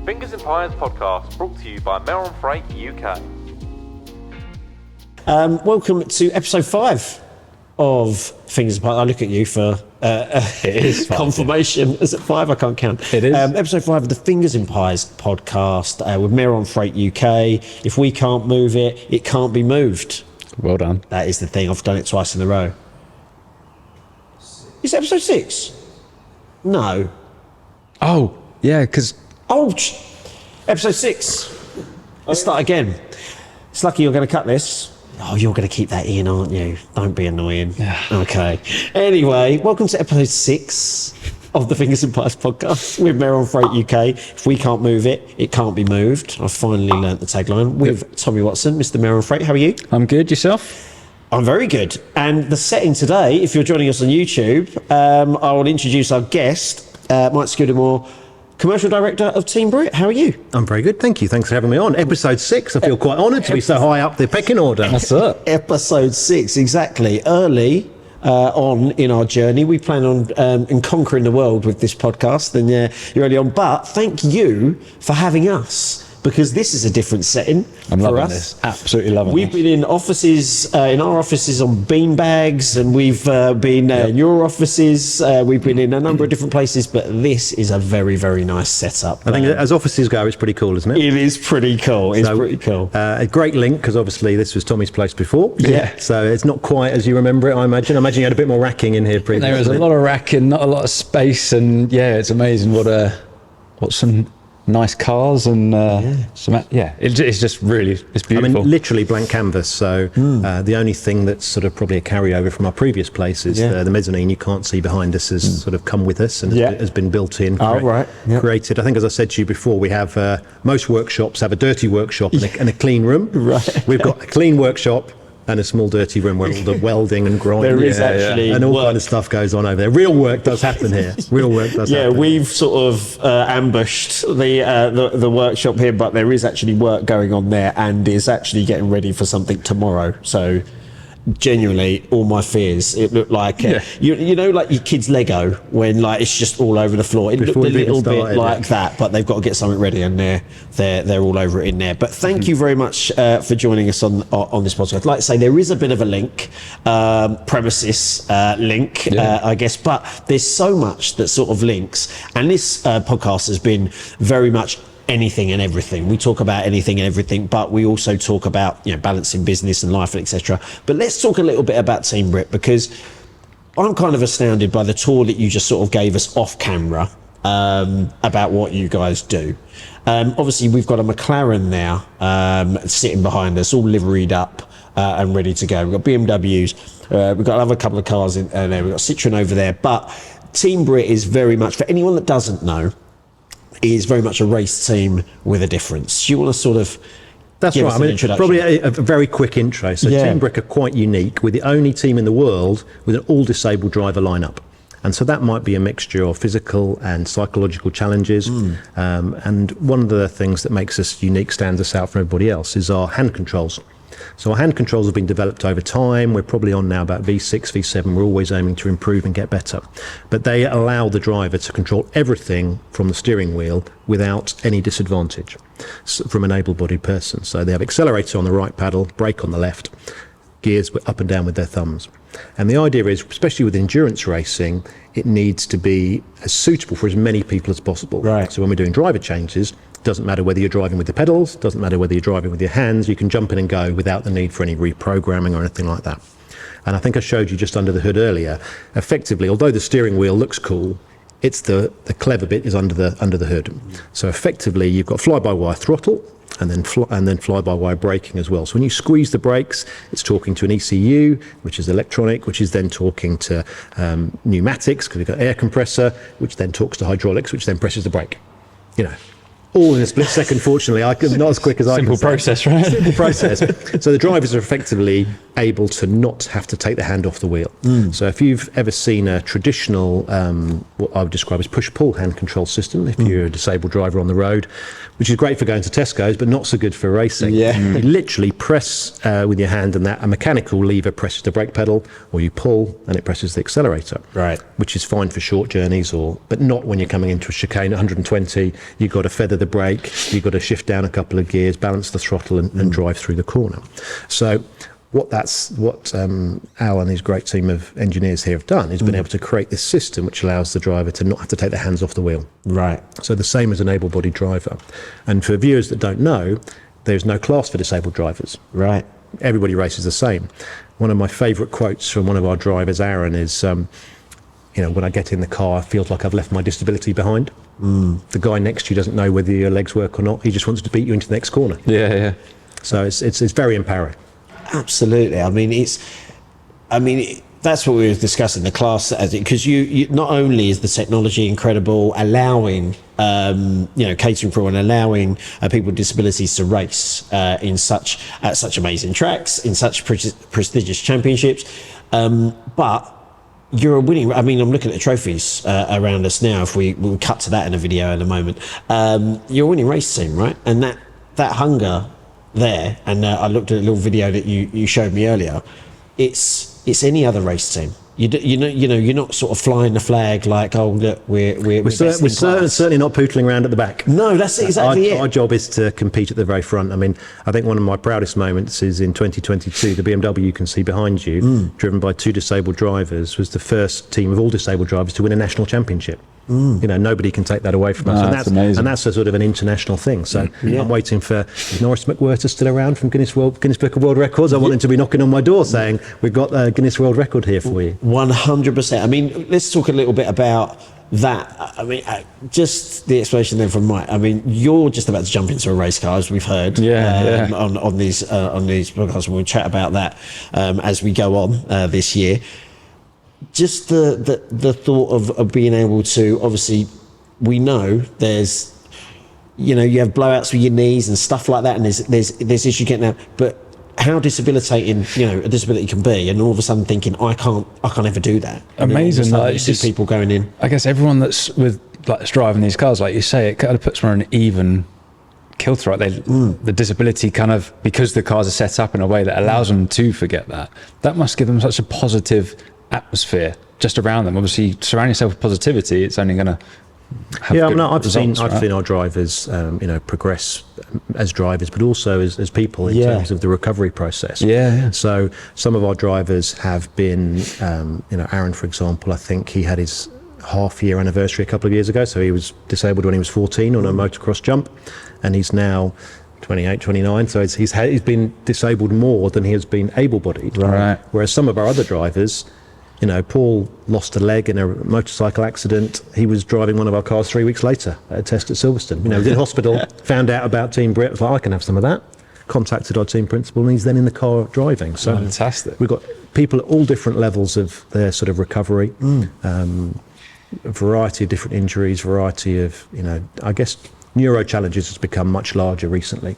Fingers and Pies podcast brought to you by Melon Freight UK. Welcome to episode 5 of Fingers and Pies. I look at you for confirmation. Is it 5? I can't count. It is. Episode 5 of the Fingers and Pies podcast with Melon Freight UK. If we can't move it, it can't be moved. Well done. That is the thing. I've done it twice in a row. Is it episode 6? No. Oh, yeah, because... Episode 6. Let's start again. It's lucky you're going to cut this. Oh, you're going to keep that in, aren't you? Don't be annoying. Yeah. Okay. Anyway, welcome to episode 6 of the Fingers and Pies podcast with Melon Freight UK. If we can't move it, it can't be moved. I've finally learnt the tagline with Tommy Watson, Mr. Melon Freight. How are you? I'm good. Yourself? I'm very good. And the setting today, if you're joining us on YouTube, I will introduce our guest, Mike Scudamore, Commercial Director of Team Brit. How are you? I'm very good, thank you. Thanks for having me on. Episode 6, I feel quite honoured to be so high up the pecking order. That's it. Episode 6, exactly. Early on in our journey. We plan on conquering the world with this podcast, and you're early on. But thank you for having us, because this is a different setting I'm for loving us. this. Absolutely loving We've this. been in offices, in our offices on beanbags, and we've been in your offices. We've been in a number of different places, but this is a very, very nice setup. I think as offices go, it's pretty cool, isn't it? It is pretty cool. It's pretty cool. A great link, because obviously this was Tommy's place before. Yeah. So it's not quite as you remember it, I imagine. I imagine you had a bit more racking in here previously. There was a lot of racking, not a lot of space, and yeah, it's amazing what some nice cars and it's just really, it's I beautiful. mean, literally blank canvas. So the only thing that's sort of probably a carryover from our previous place is the mezzanine you can't see behind us has sort of come with us and has been built in. Created. I think, as I said to you before, we have most workshops have a dirty workshop and a clean room. Right. We've got a clean workshop and a small dirty room where all the welding and grinding There is actually and all work. kind of stuff goes on over there. Real work does happen here. Real work does happen. Yeah, we've sort of ambushed the workshop here, but there is actually work going on there, and is actually getting ready for something tomorrow. So genuinely, all my fears, it looked like you know, like your kids' Lego, when like it's just all over the floor. It Before looked a you've even little bit started, like that, but they've got to get something ready, and they're all over it in there. But thank you very much for joining us on this podcast. Like I say, there is a bit of a link, premises link, I guess, but there's so much that sort of links, and this podcast has been very much anything and everything. We talk about anything and everything, but we also talk about, you know, balancing business and life, etc. But let's talk a little bit about Team Brit, because I'm kind of astounded by the tour that you just sort of gave us off camera about what you guys do. Obviously, we've got a McLaren now sitting behind us, all liveried up and ready to go. We've got BMWs, we've got another couple of cars in there, we've got Citroen over there. But Team Brit is very much, for anyone that doesn't know, is very much a race team with a difference. Do you want to sort of That's give right. us I an mean, introduction? probably a very quick intro. So Team Brit are quite unique. We're the only team in the world with an all-disabled driver lineup. And so that might be a mixture of physical and psychological challenges. And one of the things that makes us unique, stands us out from everybody else, is our hand controls. So our hand controls have been developed over time. We're probably on now about V6, V7. We're always aiming to improve and get better. But they allow the driver to control everything from the steering wheel without any disadvantage from an able-bodied person. So they have accelerator on the right paddle, brake on the left, gears up and down with their thumbs. And the idea is, especially with endurance racing, it needs to be as suitable for as many people as possible. Right. So when we're doing driver changes, doesn't matter whether you're driving with the pedals, doesn't matter whether you're driving with your hands, you can jump in and go without the need for any reprogramming or anything like that. And I think I showed you just under the hood earlier, effectively, although the steering wheel looks cool, it's the clever bit is under the hood. So effectively, you've got fly-by-wire throttle, and then fly-by-wire braking as well. So when you squeeze the brakes, it's talking to an ECU, which is electronic, which is then talking to pneumatics, because you've got air compressor, which then talks to hydraulics, which then presses the brake. You know, all in a split second. Fortunately, not as quick as I can. Simple process, right? Simple process. So the drivers are effectively able to not have to take the hand off the wheel. So if you've ever seen a traditional, what I would describe as push-pull hand control system, if you're a disabled driver on the road, which is great for going to Tesco's, but not so good for racing. Yeah. You literally press with your hand, and a mechanical lever presses the brake pedal, or you pull and it presses the accelerator. Right. Which is fine for short journeys, but not when you're coming into a chicane at 120. You've got to feather the the brake, you've got to shift down a couple of gears, balance the throttle, and drive through the corner. So what Al and his great team of engineers here have done is been able to create this system which allows the driver to not have to take their hands off the wheel. Right. So the same as an able-bodied driver. And for viewers that don't know, there's no class for disabled drivers. Right. Everybody races the same. One of my favourite quotes from one of our drivers, Aaron, is, when I get in the car, it feels like I've left my disability behind. The guy next to you doesn't know whether your legs work or not. He just wants to beat you into the next corner. Yeah. So it's very empowering. Absolutely. That's what we were discussing, the class, because you not only is the technology incredible, allowing catering for and allowing people with disabilities to race at such amazing tracks, in such prestigious championships, but you're a winning. I'm looking at the trophies around us now. If we'll cut to that in a video in a moment, you're a winning race team, right? And that hunger there, and I looked at a little video that you showed me earlier. It's any other race team. You're not sort of flying the flag like, oh look, we're certainly not pootling around at the back. No, that's exactly it. Our job is to compete at the very front. I think one of my proudest moments is in 2022. The BMW you can see behind you, driven by 2 disabled drivers, was the first team of all disabled drivers to win a national championship. Nobody can take that away from us. That's amazing. And that's a sort of an international thing. So I'm waiting for, is Norris McWhirter still around from Guinness Book of World Records? I want him to be knocking on my door saying, we've got a Guinness World Record here for you. 100%. Let's talk a little bit about that. Just the explanation then from Mike. You're just about to jump into a race car, as we've heard. On these podcasts, and we'll chat about that as we go on this year. Just the thought of being able to, obviously, we know there's, you have blowouts with your knees and stuff like that, and there's issues getting out, but how debilitating, a disability can be, and all of a sudden thinking, I can't ever do that. Amazing. You see people going in. I guess everyone that's driving these cars, like you say, it kind of puts them on an even kilter, right? The disability kind of, because the cars are set up in a way that allows them to forget that must give them such a positive atmosphere just around them. Obviously, surround yourself with positivity, it's only going to have I've seen our drivers progress as drivers, but also as people in terms of the recovery process. So some of our drivers have been Aaron, for example, I think he had his half-year anniversary a couple of years ago, so he was disabled when he was 14 on a motocross jump, and he's now 28, 29, so he's been disabled more than he has been able-bodied. Right. Whereas some of our other drivers, Paul lost a leg in a motorcycle accident. He was driving one of our cars 3 weeks later at a test at Silverstone. He was in hospital, found out about Team Brit, was like, I can have some of that. Contacted our team principal, and he's then in the car driving. So fantastic. We've got people at all different levels of their sort of recovery, a variety of different injuries, variety of, I guess, neuro challenges has become much larger recently,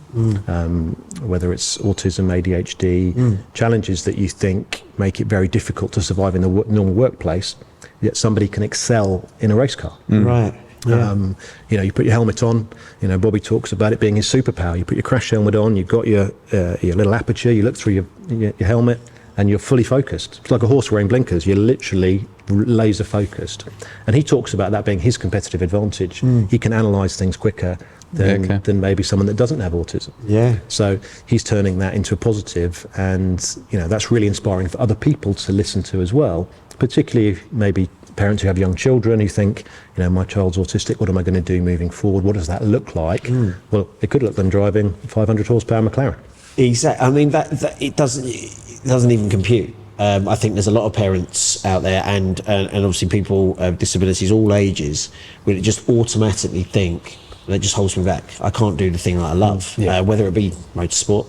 whether it's autism, ADHD, challenges that you think make it very difficult to survive in the normal workplace, yet somebody can excel in a race car. Right. Yeah. You put your helmet on, Bobby talks about it being his superpower. You put your crash helmet on, you've got your little aperture, you look through your helmet, and you're fully focused. It's like a horse wearing blinkers. You're literally laser focused. And he talks about that being his competitive advantage. He can analyse things quicker than maybe someone that doesn't have autism. Yeah. So he's turning that into a positive, and that's really inspiring for other people to listen to as well, particularly if maybe parents who have young children who think, my child's autistic, what am I going to do moving forward? What does that look like? Well, it could look them driving 500 horsepower McLaren. Exactly. That it doesn't even compute. I think there's a lot of parents out there, and obviously people with disabilities, all ages, will just automatically think that just holds me back. I can't do the thing that I love, whether it be motorsport,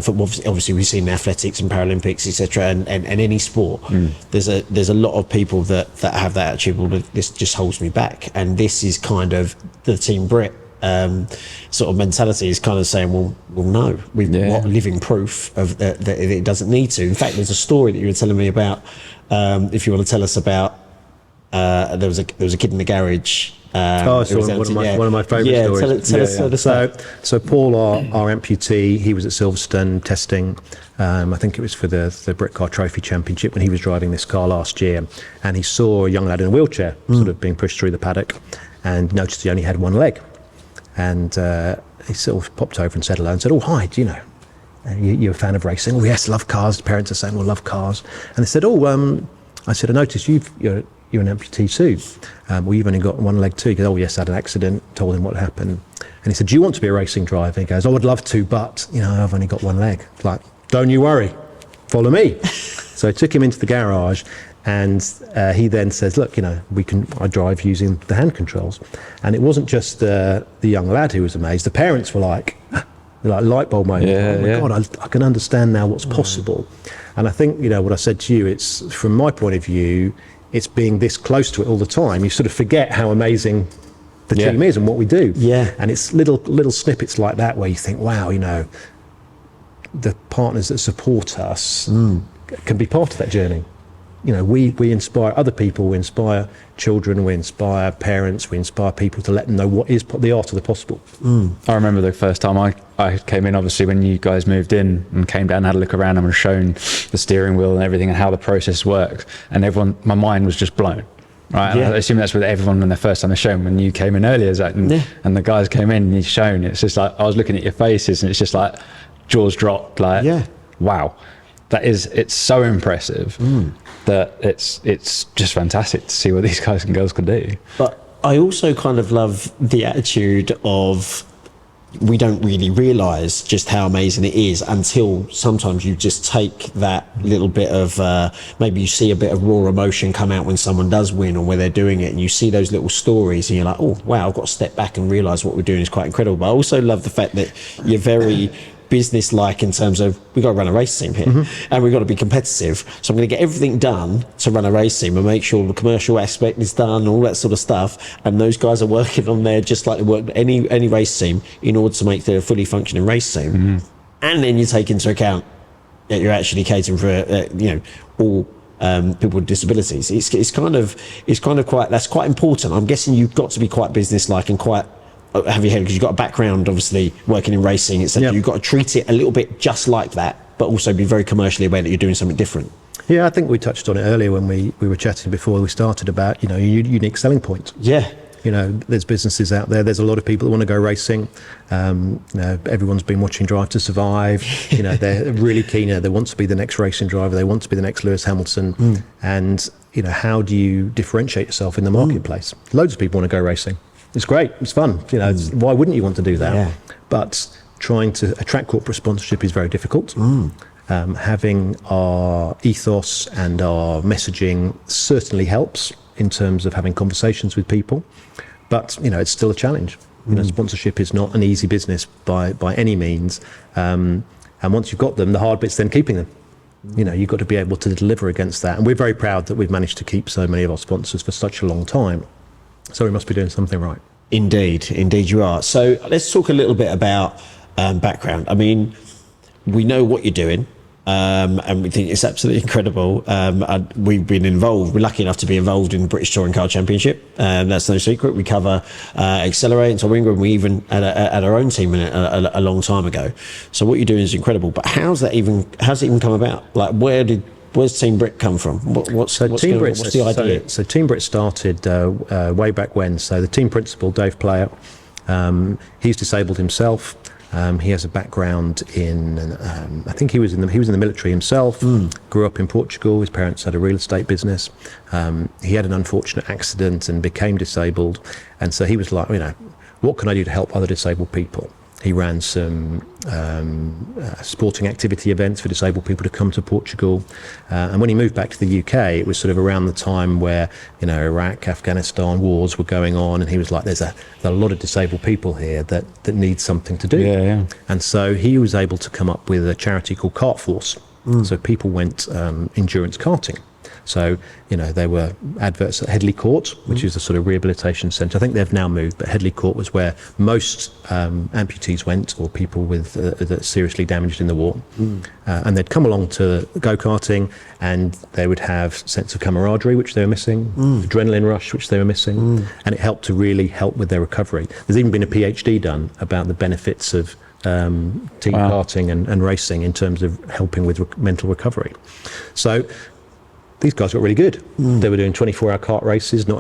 football. Obviously, we've seen athletics and Paralympics, etc., and any sport. There's a lot of people that have that attitude. Well, this just holds me back, and this is kind of the Team Brit sort of mentality is kind of saying, well, no, we've got living proof of that it doesn't need to. In fact, there's a story that you were telling me about. If you want to tell us about, there was a kid in the garage. One of my favourite stories. So Paul, our amputee, he was at Silverstone testing. I think it was for the Brit Car Trophy Championship when he was driving this car last year, and he saw a young lad in a wheelchair sort of being pushed through the paddock, and noticed he only had one leg. and he sort of popped over and said hello and said, "Oh, hi, do you know, you're a fan of racing?" "Oh, yes, love cars." The parents are saying, "Well, love cars." And they said, "Oh, I said, I noticed you're an amputee too. Well, you've only got one leg too." He goes, "Oh, yes, I had an accident." Told him what happened. And he said, "Do you want to be a racing driver?" He goes, "Oh, I'd love to, but, I've only got one leg." It's like, "Don't you worry, follow me." So I took him into the garage, and he then says, "Look, I drive using the hand controls." And it wasn't just the young lad who was amazed. The parents were like light bulb moment. "Oh my God, I can understand now what's possible." And I think, what I said to you, it's, from my point of view, it's being this close to it all the time. You sort of forget how amazing the team is and what we do. Yeah. And it's little snippets like that where you think, wow, the partners that support us can be part of that journey. We inspire other people, we inspire children, we inspire parents, we inspire people to let them know what is the art of the possible. I remember the first time I came in, obviously, when you guys moved in and came down and had a look around and was shown the steering wheel and everything and how the process worked. And my mind was just blown. Right, Yeah. I assume that's with everyone when the first time they're shown. When you came in earlier, Zach, and the guys came in and you're shown, it's just like, I was looking at your faces and it's just like jaws dropped, like, wow. It's so impressive that it's just fantastic to see what these guys and girls can do. But I also kind of love the attitude of, we don't really realise just how amazing it is until sometimes you just take that little bit of, maybe you see a bit of raw emotion come out when someone does win or where they're doing it, and you see those little stories and you're like, "Oh, wow, I've got to step back and realise what we're doing is quite incredible." But I also love the fact that you're very business-like in terms of, we've got to run a race team here and we've got to be competitive, so I'm going to get everything done to run a race team and make sure the commercial aspect is done, all that sort of stuff, and those guys are working on there just like they work any race team in order to make their fully functioning race team. And then you take into account that you're actually catering for all people with disabilities. It's kind of quite, that's quite important. I'm guessing you've got to be quite business-like and quite have your head, because you've got a background obviously working in racing, etc. You've got to treat it a little bit just like that, but also be very commercially aware that you're doing something different. Yeah, I think we touched on it earlier when we were chatting before we started about your unique selling point. There's businesses out there, there's a lot of people that want to go racing. Everyone's been watching Drive to Survive. They're really keen, they want to be the next racing driver, they want to be the next Lewis Hamilton. And how do you differentiate yourself in the marketplace? Loads of people want to go racing. It's great, it's fun, why wouldn't you want to do that? But trying to attract corporate sponsorship is very difficult. Having our ethos and our messaging certainly helps in terms of having conversations with people, but it's still a challenge. Sponsorship is not an easy business by any means, and once you've got them, the hard bit's then keeping them. You've got to be able to deliver against that, and we're very proud that we've managed to keep so many of our sponsors for such a long time. So we must be doing something right. Indeed you are. So let's talk a little bit about background. I mean, we know what you're doing, and we think it's absolutely incredible. We've been involved, we're lucky enough to be involved in the British Touring Car Championship. That's no secret. We cover Accelerate and Touring, and we even had our own team in it a long time ago. So what you're doing is incredible. But how's it even come about? Like, where's Team Brit come from? What's the idea? So Team Brit started way back when. So the team principal, Dave Player, he's disabled himself. He has a background in, I think he was in the military himself. Grew up in Portugal. His parents had a real estate business. He had an unfortunate accident and became disabled. And so he was like, what can I do to help other disabled people? He ran some sporting activity events for disabled people to come to Portugal. And when he moved back to the UK, it was sort of around the time where, Iraq, Afghanistan wars were going on. And he was like, there's a lot of disabled people here that need something to do. Yeah. And so he was able to come up with a charity called Kart Force. So people went endurance karting. So, there were adverts at Headley Court, which is a sort of rehabilitation centre. I think they've now moved, but Headley Court was where most amputees went, or people with that seriously damaged in the war. And they'd come along to go-karting, and they would have sense of camaraderie, which they were missing, adrenaline rush, which they were missing, and it helped to really help with their recovery. There's even been a PhD done about the benefits of team karting and racing in terms of helping with mental recovery. So these guys got really good. They were doing 24-hour kart races, not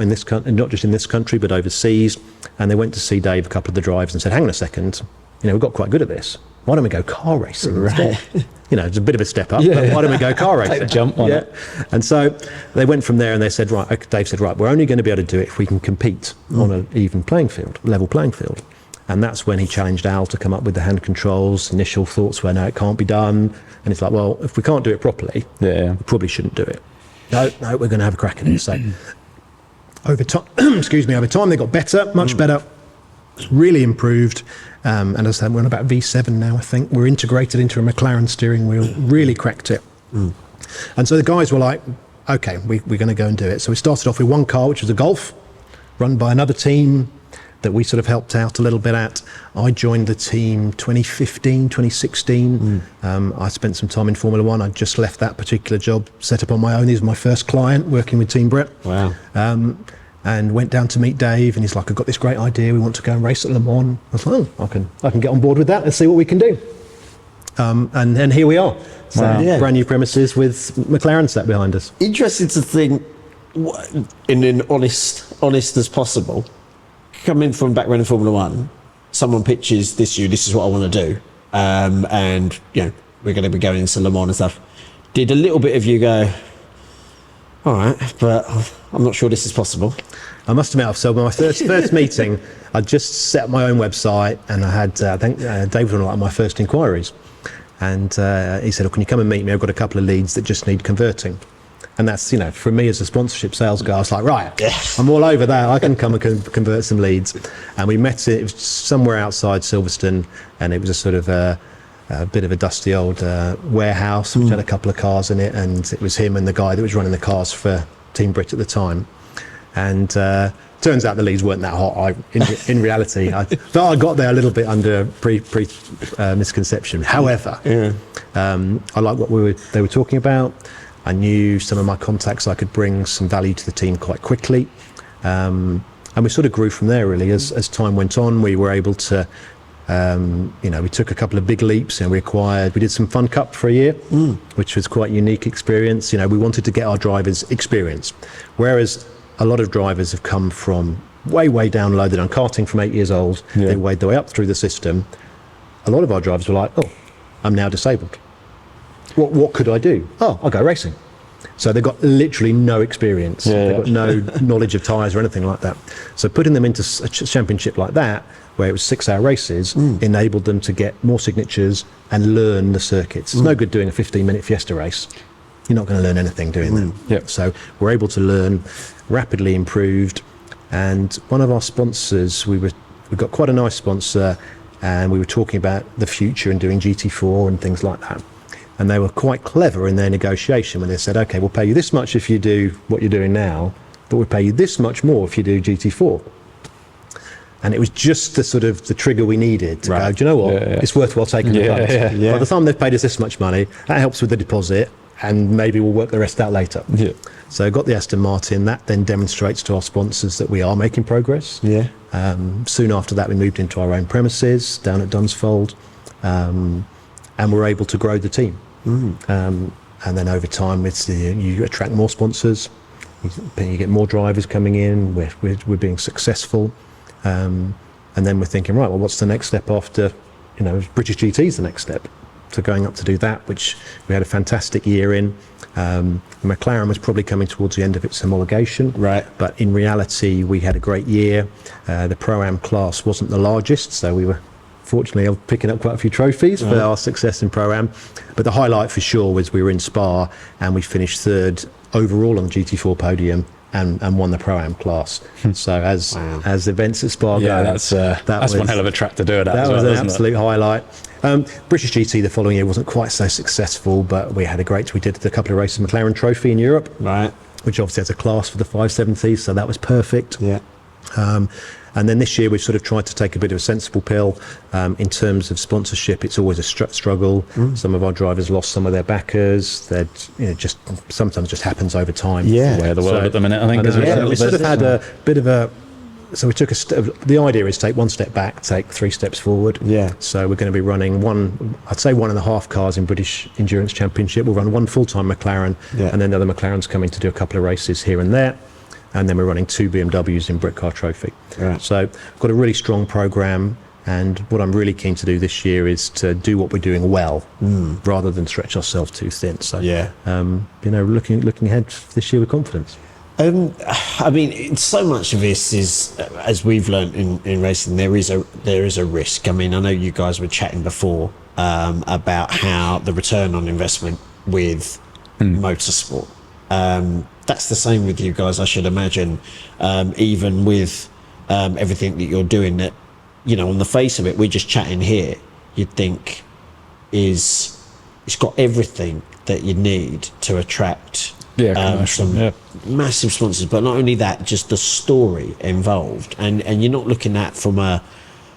just in this country, but overseas. And they went to see Dave a couple of the drives and said, hang on a second, we've got quite good at this. Why don't we go car racing instead? It's a bit of a step up, but why don't we go car racing? Take the jump on it. And so they went from there and they said, Dave said, we're only going to be able to do it if we can compete on an even playing field, level playing field. And that's when he challenged Al to come up with the hand controls. Initial thoughts were, no, it can't be done. And it's like, well, if we can't do it properly, we probably shouldn't do it. No, we're going to have a crack at it. So over time, over time they got better, much better, really improved. And as I said, we're on about V7 now, I think. We're integrated into a McLaren steering wheel, really cracked it. And so the guys were like, okay, we're going to go and do it. So we started off with one car, which was a Golf, run by another team that we sort of helped out a little bit at. I joined the team 2015, 2016. I spent some time in Formula One. I just left that particular job, set up on my own. He was my first client, working with Team Brit. Wow. And went down to meet Dave, and he's like, I've got this great idea. We want to go and race at Le Mans. I was like, I can get on board with that. Let's see what we can do. And then here we are. So brand new premises with McLaren sat behind us. Interesting to think, in an honest as possible, coming from a background in Formula One, someone pitches this is what I want to do, and we're going to be going into Le Mans and stuff. Did a little bit of you go, all right, but I'm not sure this is possible? I must admit, so my first meeting, I just set up my own website, and I had, I think Dave was one of my first inquiries. And he said, can you come and meet me? I've got a couple of leads that just need converting. And that's, for me as a sponsorship sales guy, I was like, right, I'm all over that. I can come and convert some leads. And we met, it was somewhere outside Silverstone, and it was a sort of a bit of a dusty old warehouse, which had a couple of cars in it. And it was him and the guy that was running the cars for Team Brit at the time. And turns out the leads weren't that hot. In reality, I thought I got there a little bit under misconception. However, I like what they were talking about. I knew some of my contacts, I could bring some value to the team quite quickly. And we sort of grew from there, really. As time went on, we were able to, we took a couple of big leaps, and we did some Fun Cup for a year, which was quite a unique experience. We wanted to get our drivers experience. Whereas a lot of drivers have come from way down low. They've done karting from 8 years old. They weighed their way up through the system. A lot of our drivers were like, I'm now disabled. What could I do? I'll go racing. So they've got literally no experience. They've got no knowledge of tyres or anything like that. So putting them into a championship like that, where it was 6-hour races, enabled them to get more signatures and learn the circuits. It's no good doing a 15-minute Fiesta race. You're not going to learn anything doing that. So we're able to learn, rapidly improved. And one of our sponsors, we've got quite a nice sponsor, and we were talking about the future and doing GT4 and things like that. And they were quite clever in their negotiation when they said, okay, we'll pay you this much if you do what you're doing now, but we'll pay you this much more if you do GT4. And it was just the trigger we needed to go, do you know what? It's worthwhile taking the punt. By the time they've paid us this much money, that helps with the deposit, and maybe we'll work the rest out later. So got the Aston Martin. That then demonstrates to our sponsors that we are making progress. Soon after that, we moved into our own premises down at Dunsfold, and we're able to grow the team. And then over time, you attract more sponsors, you get more drivers coming in. We're being successful, and then we're thinking, right, well, what's the next step after? British GT is the next step. So going up to do that, which we had a fantastic year in. McLaren was probably coming towards the end of its homologation, but in reality, we had a great year. The Pro-Am class wasn't the largest, so we were fortunately picking up quite a few trophies for our success in Pro-Am. But the highlight for sure was we were in Spa, and we finished third overall on the GT4 podium and won the Pro-Am class. So as events at Spa go, that's one hell of a track to do it at. That was an absolute highlight. British GT the following year wasn't quite so successful, but we did a couple of races McLaren Trophy in Europe, which obviously has a class for the 570s, so that was perfect. And then this year we've sort of tried to take a bit of a sensible pill. In terms of sponsorship, it's always a struggle. Some of our drivers lost some of their backers. That sometimes just happens over time. Way of the world at the minute, I think. We sort of had a bit of a So we took a step. The idea is take one step back, take 3 steps forward. Yeah. So we're going to be running 1.5 cars in British Endurance Championship. We'll run 1 full-time McLaren, and then the other McLaren's coming to do a couple of races here and there. And then we're running 2 BMWs in Brit Car Trophy. Right. So got a really strong programme. And what I'm really keen to do this year is to do what we're doing well, rather than stretch ourselves too thin. So, looking ahead this year with confidence. I mean, so much of this is, as we've learned in racing, there is a risk. I mean, I know you guys were chatting before about how the return on investment with motorsport. That's the same with you guys, I should imagine. Even with everything that you're doing, that, you know, on the face of it, we're just chatting here, you'd think it's got everything that you need to attract some massive sponsors. But not only that, just the story involved, and you're not looking at from a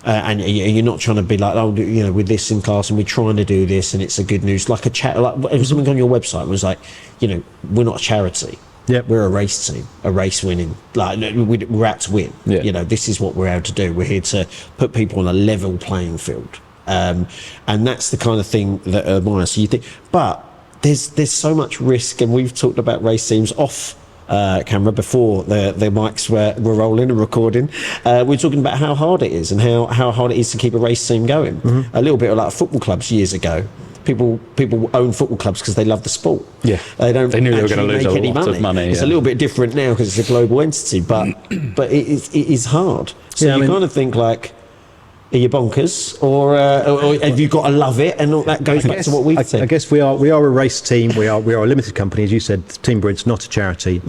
and you're not trying to be like, oh, you know, with this in class and we're trying to do this and it's a good news, like a chat, like something on your website was like, you know, we're not a charity. Yep. We're a race team, a race winning, like we're out to win. Yeah. You know, this is what we're out to do. We're here to put people on a level playing field. And that's the kind of thing that I admire. So you think, but there's so much risk, and we've talked about race teams off camera before the mics were rolling and recording. We're talking about how hard it is and how hard it is to keep a race team going. A little bit like football clubs years ago. People own football clubs because they love the sport. Yeah, they don't. They knew they were going to lose any lot of money. It's a little bit different now because it's a global entity, but it is hard. So you kind of think like, are you bonkers, or have you got to love it? And all that goes back to what we've said. I guess we are a race team. We are a limited company, as you said. Team Brit's not a charity,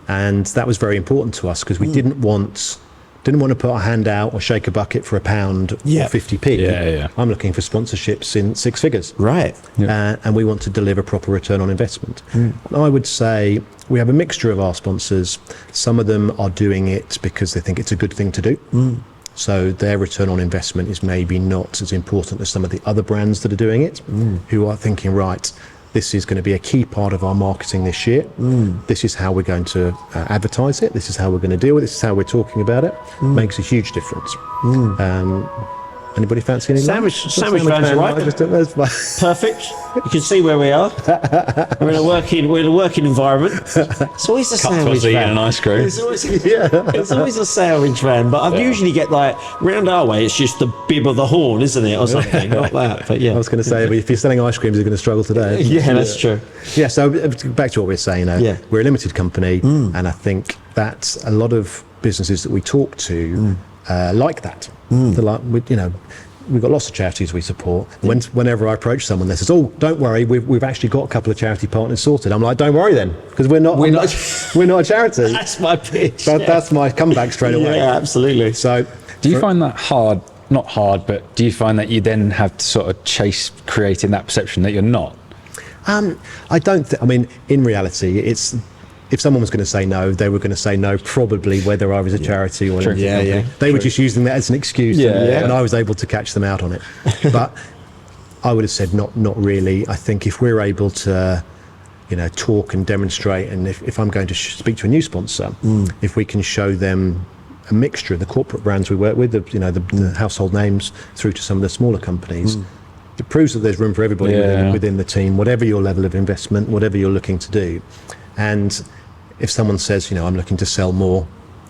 and that was very important to us because we didn't want to put our hand out or shake a bucket for £1 or 50p. Yeah. I'm looking for sponsorships in 6 figures. Right. And we want to deliver proper return on investment. I would say we have a mixture of our sponsors. Some of them are doing it because they think it's a good thing to do. So their return on investment is maybe not as important as some of the other brands that are doing it, who are thinking, right, this is going to be a key part of our marketing this year. This is how we're going to advertise it. This is how we're going to deal with it. This is how we're talking about it. Makes a huge difference. Anybody fancy any sandwich vans, right? Perfect. You can see where we are. We're in a working environment. It's always a sandwich van. And ice cream. It's always a sandwich van. But I usually get like round our way. It's just the bib of the horn, isn't it, or something? Not that. But yeah. I was going to say, if you're selling ice creams, you're going to struggle today. Yeah, that's true. Yeah. So back to what we were saying. We're a limited company, and I think that a lot of businesses that we talk to like that. They're like, we've got lots of charities we support. Whenever I approach someone, they says, "Oh, don't worry, we've actually got a couple of charity partners sorted." I'm like, "Don't worry then, because we're not a charity." That's my pitch. That's my comeback straight away. Yeah, absolutely. So, do you find that hard? Not hard, but do you find that you then have to sort of chase creating that perception that you're not? I don't. I mean, in reality, it's. If someone was going to say no, they were going to say no, probably whether I was a charity or anything. They were just using that as an excuse, and I was able to catch them out on it. But I would have said not really. I think if we're able to, talk and demonstrate, and if I'm going to speak to a new sponsor, if we can show them a mixture of the corporate brands we work with, the household names, through to some of the smaller companies. It proves that there's room for everybody within the team, whatever your level of investment, whatever you're looking to do. And if someone says, I'm looking to sell more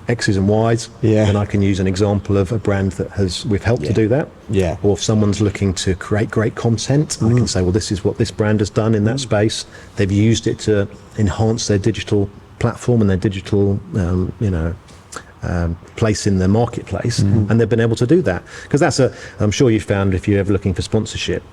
X's and Y's, then I can use an example of a brand that we've helped to do that. Yeah. Or if someone's looking to create great content, I can say, well, this is what this brand has done in that space. They've used it to enhance their digital platform and their digital, place in the marketplace, and they've been able to do that. Because I'm sure you found, if you're ever looking for sponsorship,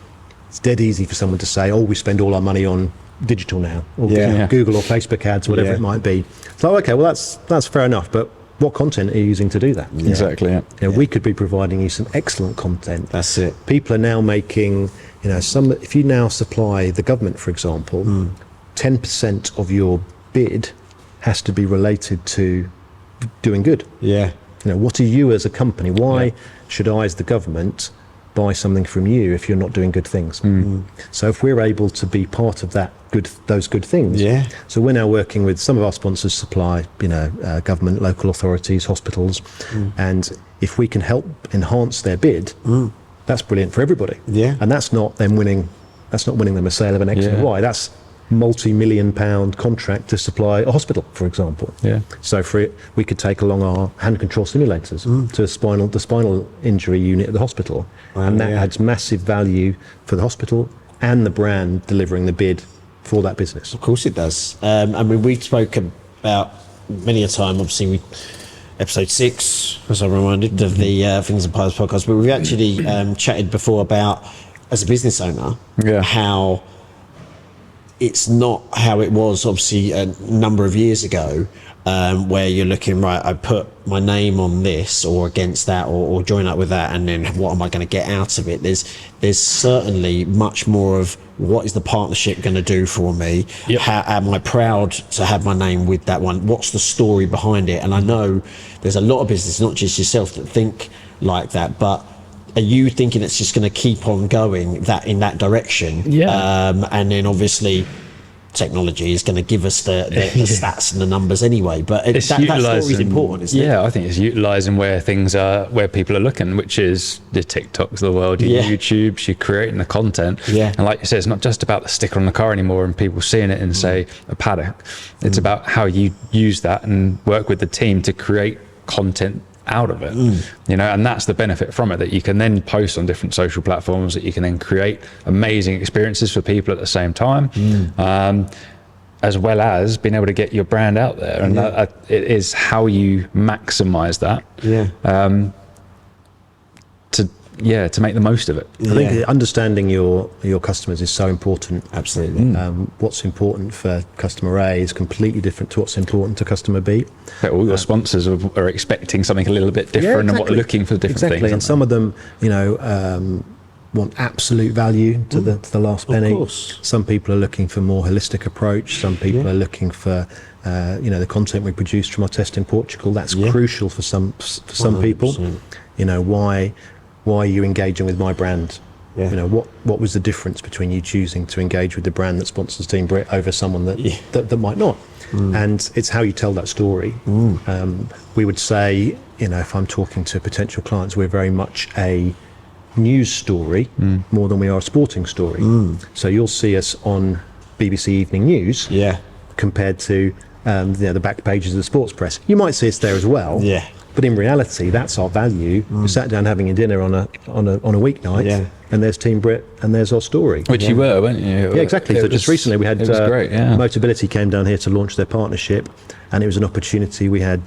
it's dead easy for someone to say, oh, we spend all our money on digital now, or Google or Facebook ads, whatever it might be. So okay, well that's fair enough, but what content are you using to do that? Exactly. We could be providing you some excellent content. That's it. People are now making, if you now supply the government, for example, 10% of your bid has to be related to doing good. What are you as a company? Why should I, as the government, buy something from you if you're not doing good things. So if we're able to be part of those good things, so we're now working with some of our sponsors supply, government, local authorities, hospitals, and if we can help enhance their bid, that's brilliant for everybody. And that's not them winning. That's not winning them a sale of an X and a Y. That's multi-million-pound contract to supply a hospital, for example. So for it, we could take along our hand control simulators to the spinal injury unit at the hospital, and that adds massive value for the hospital and the brand delivering the bid for that business. Of course it does. I mean, we spoke about many a time, obviously, episode 6, as I'm reminded, of the Things and Pies podcast, but we've actually chatted before about, as a business owner, how it's not how it was obviously a number of years ago, where you're looking, right, I put my name on this or against that or join up with that, and then what am I going to get out of it? There's certainly much more of what is the partnership going to do for me? How am I proud to have my name with that one? What's the story behind it? And I know there's a lot of business, not just yourself, that think like that, but are you thinking it's just going to keep on going in that direction? And then obviously technology is going to give us the stats and the numbers anyway. But that story is important, isn't it? Yeah, I think it's utilising where people are looking, which is the TikToks of the world, your YouTubes, you're creating the content. And like you said, it's not just about the sticker on the car anymore and people seeing it in, say, a paddock. It's about how you use that and work with the team to create content out of it, and that's the benefit from it, that you can then post on different social platforms, that you can then create amazing experiences for people at the same time, as well as being able to get your brand out there. And it is how you maximize that to make the most of it. I think understanding your customers is so important. Absolutely. What's important for customer A is completely different to what's important to customer B. But all your sponsors are expecting something a little bit different and what are looking for different things. And some of them, want absolute value to the last penny. Of course. Some people are looking for more holistic approach. Some people are looking for, the content we produced from our test in Portugal. That's crucial for some 100%. people. Why are you engaging with my brand? What was the difference between you choosing to engage with the brand that sponsors Team Brit over someone that might not? And it's how you tell that story. We would say, if I'm talking to potential clients, we're very much a news story more than we are a sporting story. So you'll see us on BBC Evening News compared to the back pages of the sports press. You might see us there as well. But in reality, that's our value. We sat down having a dinner on a weeknight, and there's Team Brit, and there's our story. Which you were, weren't you? Yeah, exactly. So just recently, we had great, Motability came down here to launch their partnership, and it was an opportunity. We had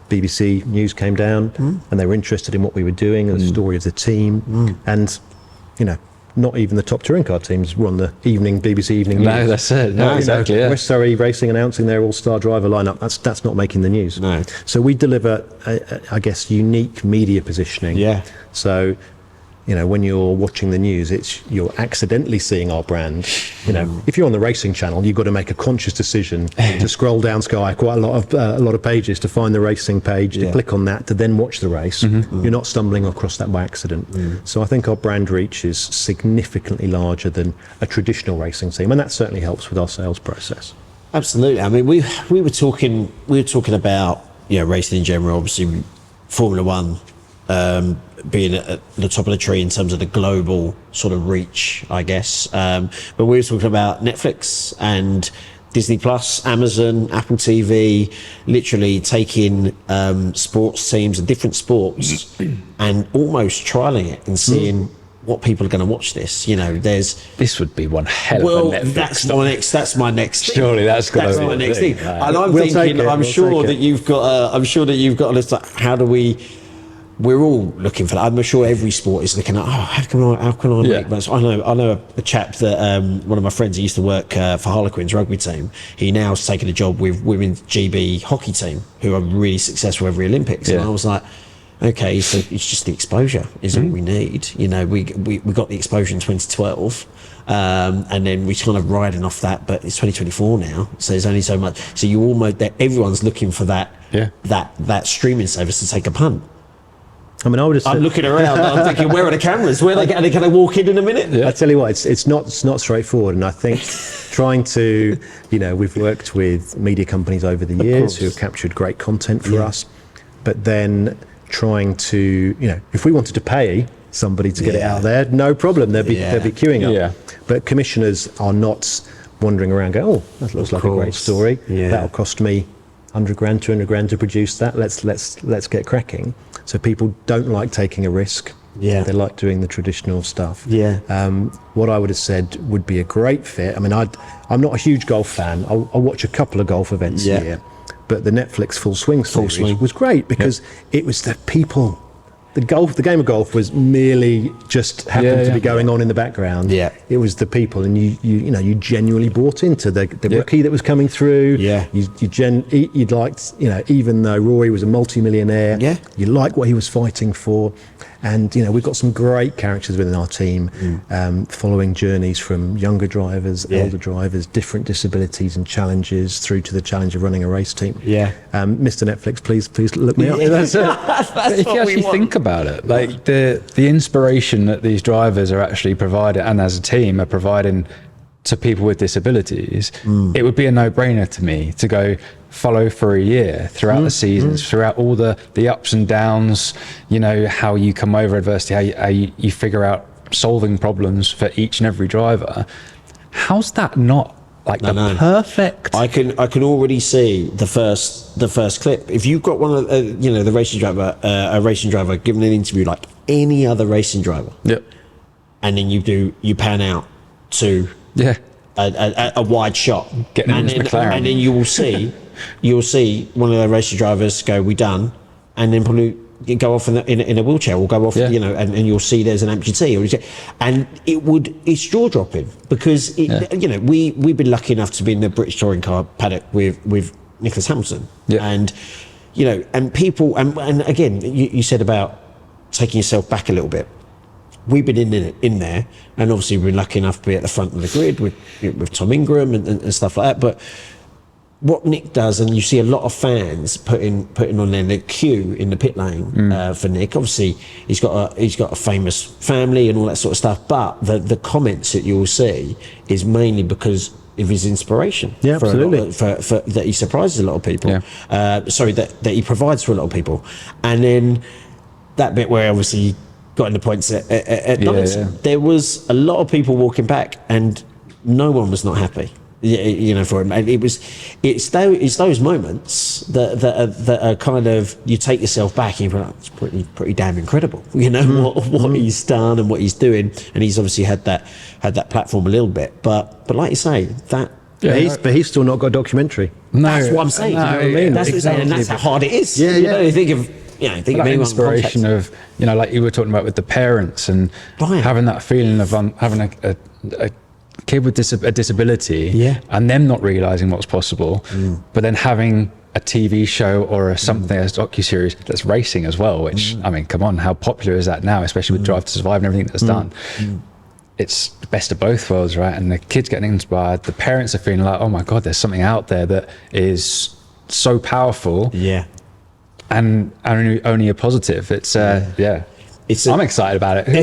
BBC News came down, and they were interested in what we were doing and the story of the team, and not even the top touring car teams were on the BBC Evening News. No, that's it. No, exactly. West Surrey Racing announcing their all-star driver lineup. That's not making the news. No. So we deliver, I guess, unique media positioning. So, when you're watching the news, you're accidentally seeing our brand. If you're on the racing channel, you've got to make a conscious decision to scroll down Sky quite a lot of pages to find the racing page, to click on that, to then watch the race. You're not stumbling across that by accident. So I think our brand reach is significantly larger than a traditional racing team, and that certainly helps with our sales process. Absolutely. I mean, we were talking about racing in general, obviously Formula One being at the top of the tree in terms of the global sort of reach, I guess. But we were talking about Netflix and Disney Plus, Amazon, Apple TV, literally taking sports teams and different sports and almost trialing it and seeing what people are going to watch this. This would be one hell of a Netflix. That's my next thing. Surely that's my next thing. And I'm thinking, I'm sure that you've got a list. Like, how do we? We're all looking for that. I'm sure every sport is looking at, how can I make most? I know a chap that one of my friends, he used to work for Harlequins rugby team. He now has taken a job with women's GB hockey team, who are really successful every Olympics. And I was like, okay, so it's just the exposure is all we need. We got the exposure in 2012. And then we're kind of riding off that, but it's 2024 now, so there's only so much. So everyone's looking for that streaming service to take a punt. I mean, I would have I'm said, looking around. I'm thinking, where are the cameras? Where are they going to walk in a minute? I tell you what, it's not straightforward, and I think trying to, we've worked with media companies over the years who have captured great content for us, but then trying to, if we wanted to pay somebody to get it out there, no problem, they'd be queuing up. Yeah. But commissioners are not wandering around going, oh, that looks like a great story. Yeah. That'll cost me 100 grand, 200 grand to produce that. Let's get cracking. So people don't like taking a risk. Yeah. They like doing the traditional stuff. Yeah. What I would have said would be a great fit. I mean, I'm not a huge golf fan. I'll watch a couple of golf events a year. But the Netflix Full Swing series was great because it was the people. The game of golf was merely just happened to be going on in the background. Yeah. It was the people, and you genuinely bought into the rookie that was coming through. Yeah. You'd liked, even though Rory was a multi-millionaire, you liked what he was fighting for. And we've got some great characters within our team, following journeys from younger drivers, elder drivers, different disabilities and challenges, through to the challenge of running a race team. Yeah. Mr. Netflix, please look me up. That's if you actually think about it, like the inspiration that these drivers are actually providing, and as a team are providing to people with disabilities, it would be a no-brainer to me to go follow for a year throughout the seasons, throughout all the ups and downs, how you come over adversity, how you figure out solving problems for each and every driver. How's that not the perfect? I can already see the first clip. If you've got one of the racing driver, a racing driver giving an interview like any other racing driver, and then you pan out to a wide shot, and then you will see one of the racing drivers go, "We done," and then probably go off in a wheelchair, or go off, and you'll see there's an amputee, and it's jaw dropping because we've been lucky enough to be in the British touring car paddock with Nicholas Hamilton, and people, and again, you said about taking yourself back a little bit. We've been in there, and obviously we've been lucky enough to be at the front of the grid with Tom Ingram and stuff like that. But what Nick does, and you see a lot of fans putting on there the queue in the pit lane for Nick. Obviously, he's got a famous family and all that sort of stuff. But the comments that you will see is mainly because of his inspiration. Yeah, absolutely. For that he surprises a lot of people. That he provides for a lot of people, and then that bit where obviously got in the points at Donington. There was a lot of people walking back, and no one was not happy. For him, and it's those moments that are kind of, you take yourself back and you're like, it's pretty damn incredible. What he's done and what he's doing, and he's obviously had that platform a little bit, but like you say, that. But he's still not got a documentary. No, that's what I'm saying. No, you know what I mean? That's exactly. And that's how hard it is. You think of. Think that of inspiration of, like you were talking about with the parents, and having that feeling of having a kid with a disability, and them not realizing what's possible, but then having a TV show or something, a docuseries that's racing as well, which, I mean, come on, how popular is that now, especially with Drive to Survive and everything that's done? It's the best of both worlds, right? And the kids getting inspired, the parents are feeling like, oh my God, there's something out there that is so powerful. And only a positive. It's I'm excited about it. Can we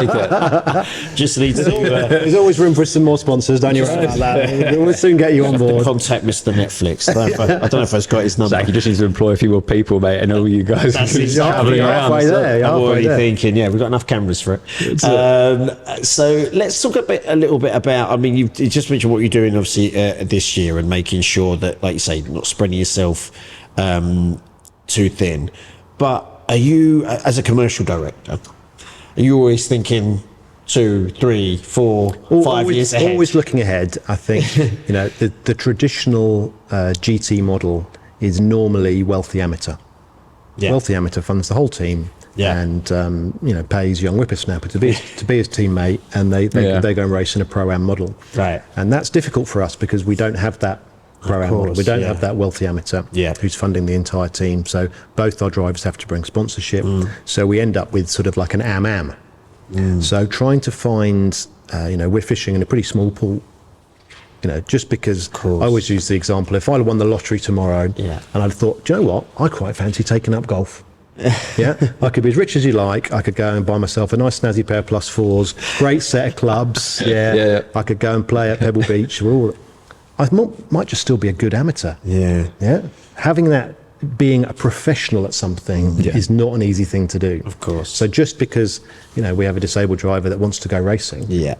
make it? Just need to. There's always room for some more sponsors. Don't you worry about that. We'll soon get you on board. Contact Mr. Netflix. I don't know if I've got his number. Zach, you just need to employ a few more people, mate, and all you guys. That's exactly halfway there. I'm already thinking, we've got enough cameras for it. So let's talk a little bit about. I mean, you just mentioned what you're doing, obviously, this year, and making sure that, like you say, not spreading yourself too thin. But are you, as a commercial director, are you always thinking 2, 3, 4, 5 years ahead? Always looking ahead. I think the traditional GT model is normally wealthy amateur. Wealthy amateur funds the whole team, and pays young whippersnapper to be his teammate, and they go and race in a pro-am model. Right. And that's difficult for us because we don't have that pro-am model. We don't have that wealthy amateur who's funding the entire team. So both our drivers have to bring sponsorship. So we end up with sort of like an am. So trying to find, we're fishing in a pretty small pool. Just because I always use the example, if I won the lottery tomorrow and I thought, do you know what, I quite fancy taking up golf. Yeah, I could be as rich as you like. I could go and buy myself a nice snazzy pair of plus fours, great set of clubs. Yeah. I could go and play at Pebble Beach. I might just still be a good amateur. Yeah. Having that, being a professional at something is not an easy thing to do. Of course. So just because, we have a disabled driver that wants to go racing, they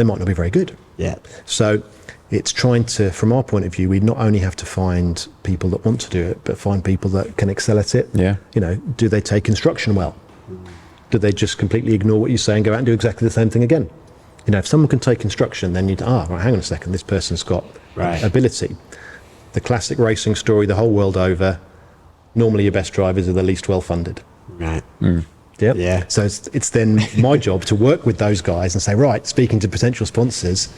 might not be very good. Yeah. So it's trying to, from our point of view, we not only have to find people that want to do it, but find people that can excel at it. Yeah. Do they take instruction well? Do they just completely ignore what you say and go out and do exactly the same thing again? If someone can take instruction, then right, hang on a second, this person's got ability. The classic racing story the whole world over, normally your best drivers are the least well-funded. Right. Yep. Yeah. So it's then my job to work with those guys and say, right, speaking to potential sponsors,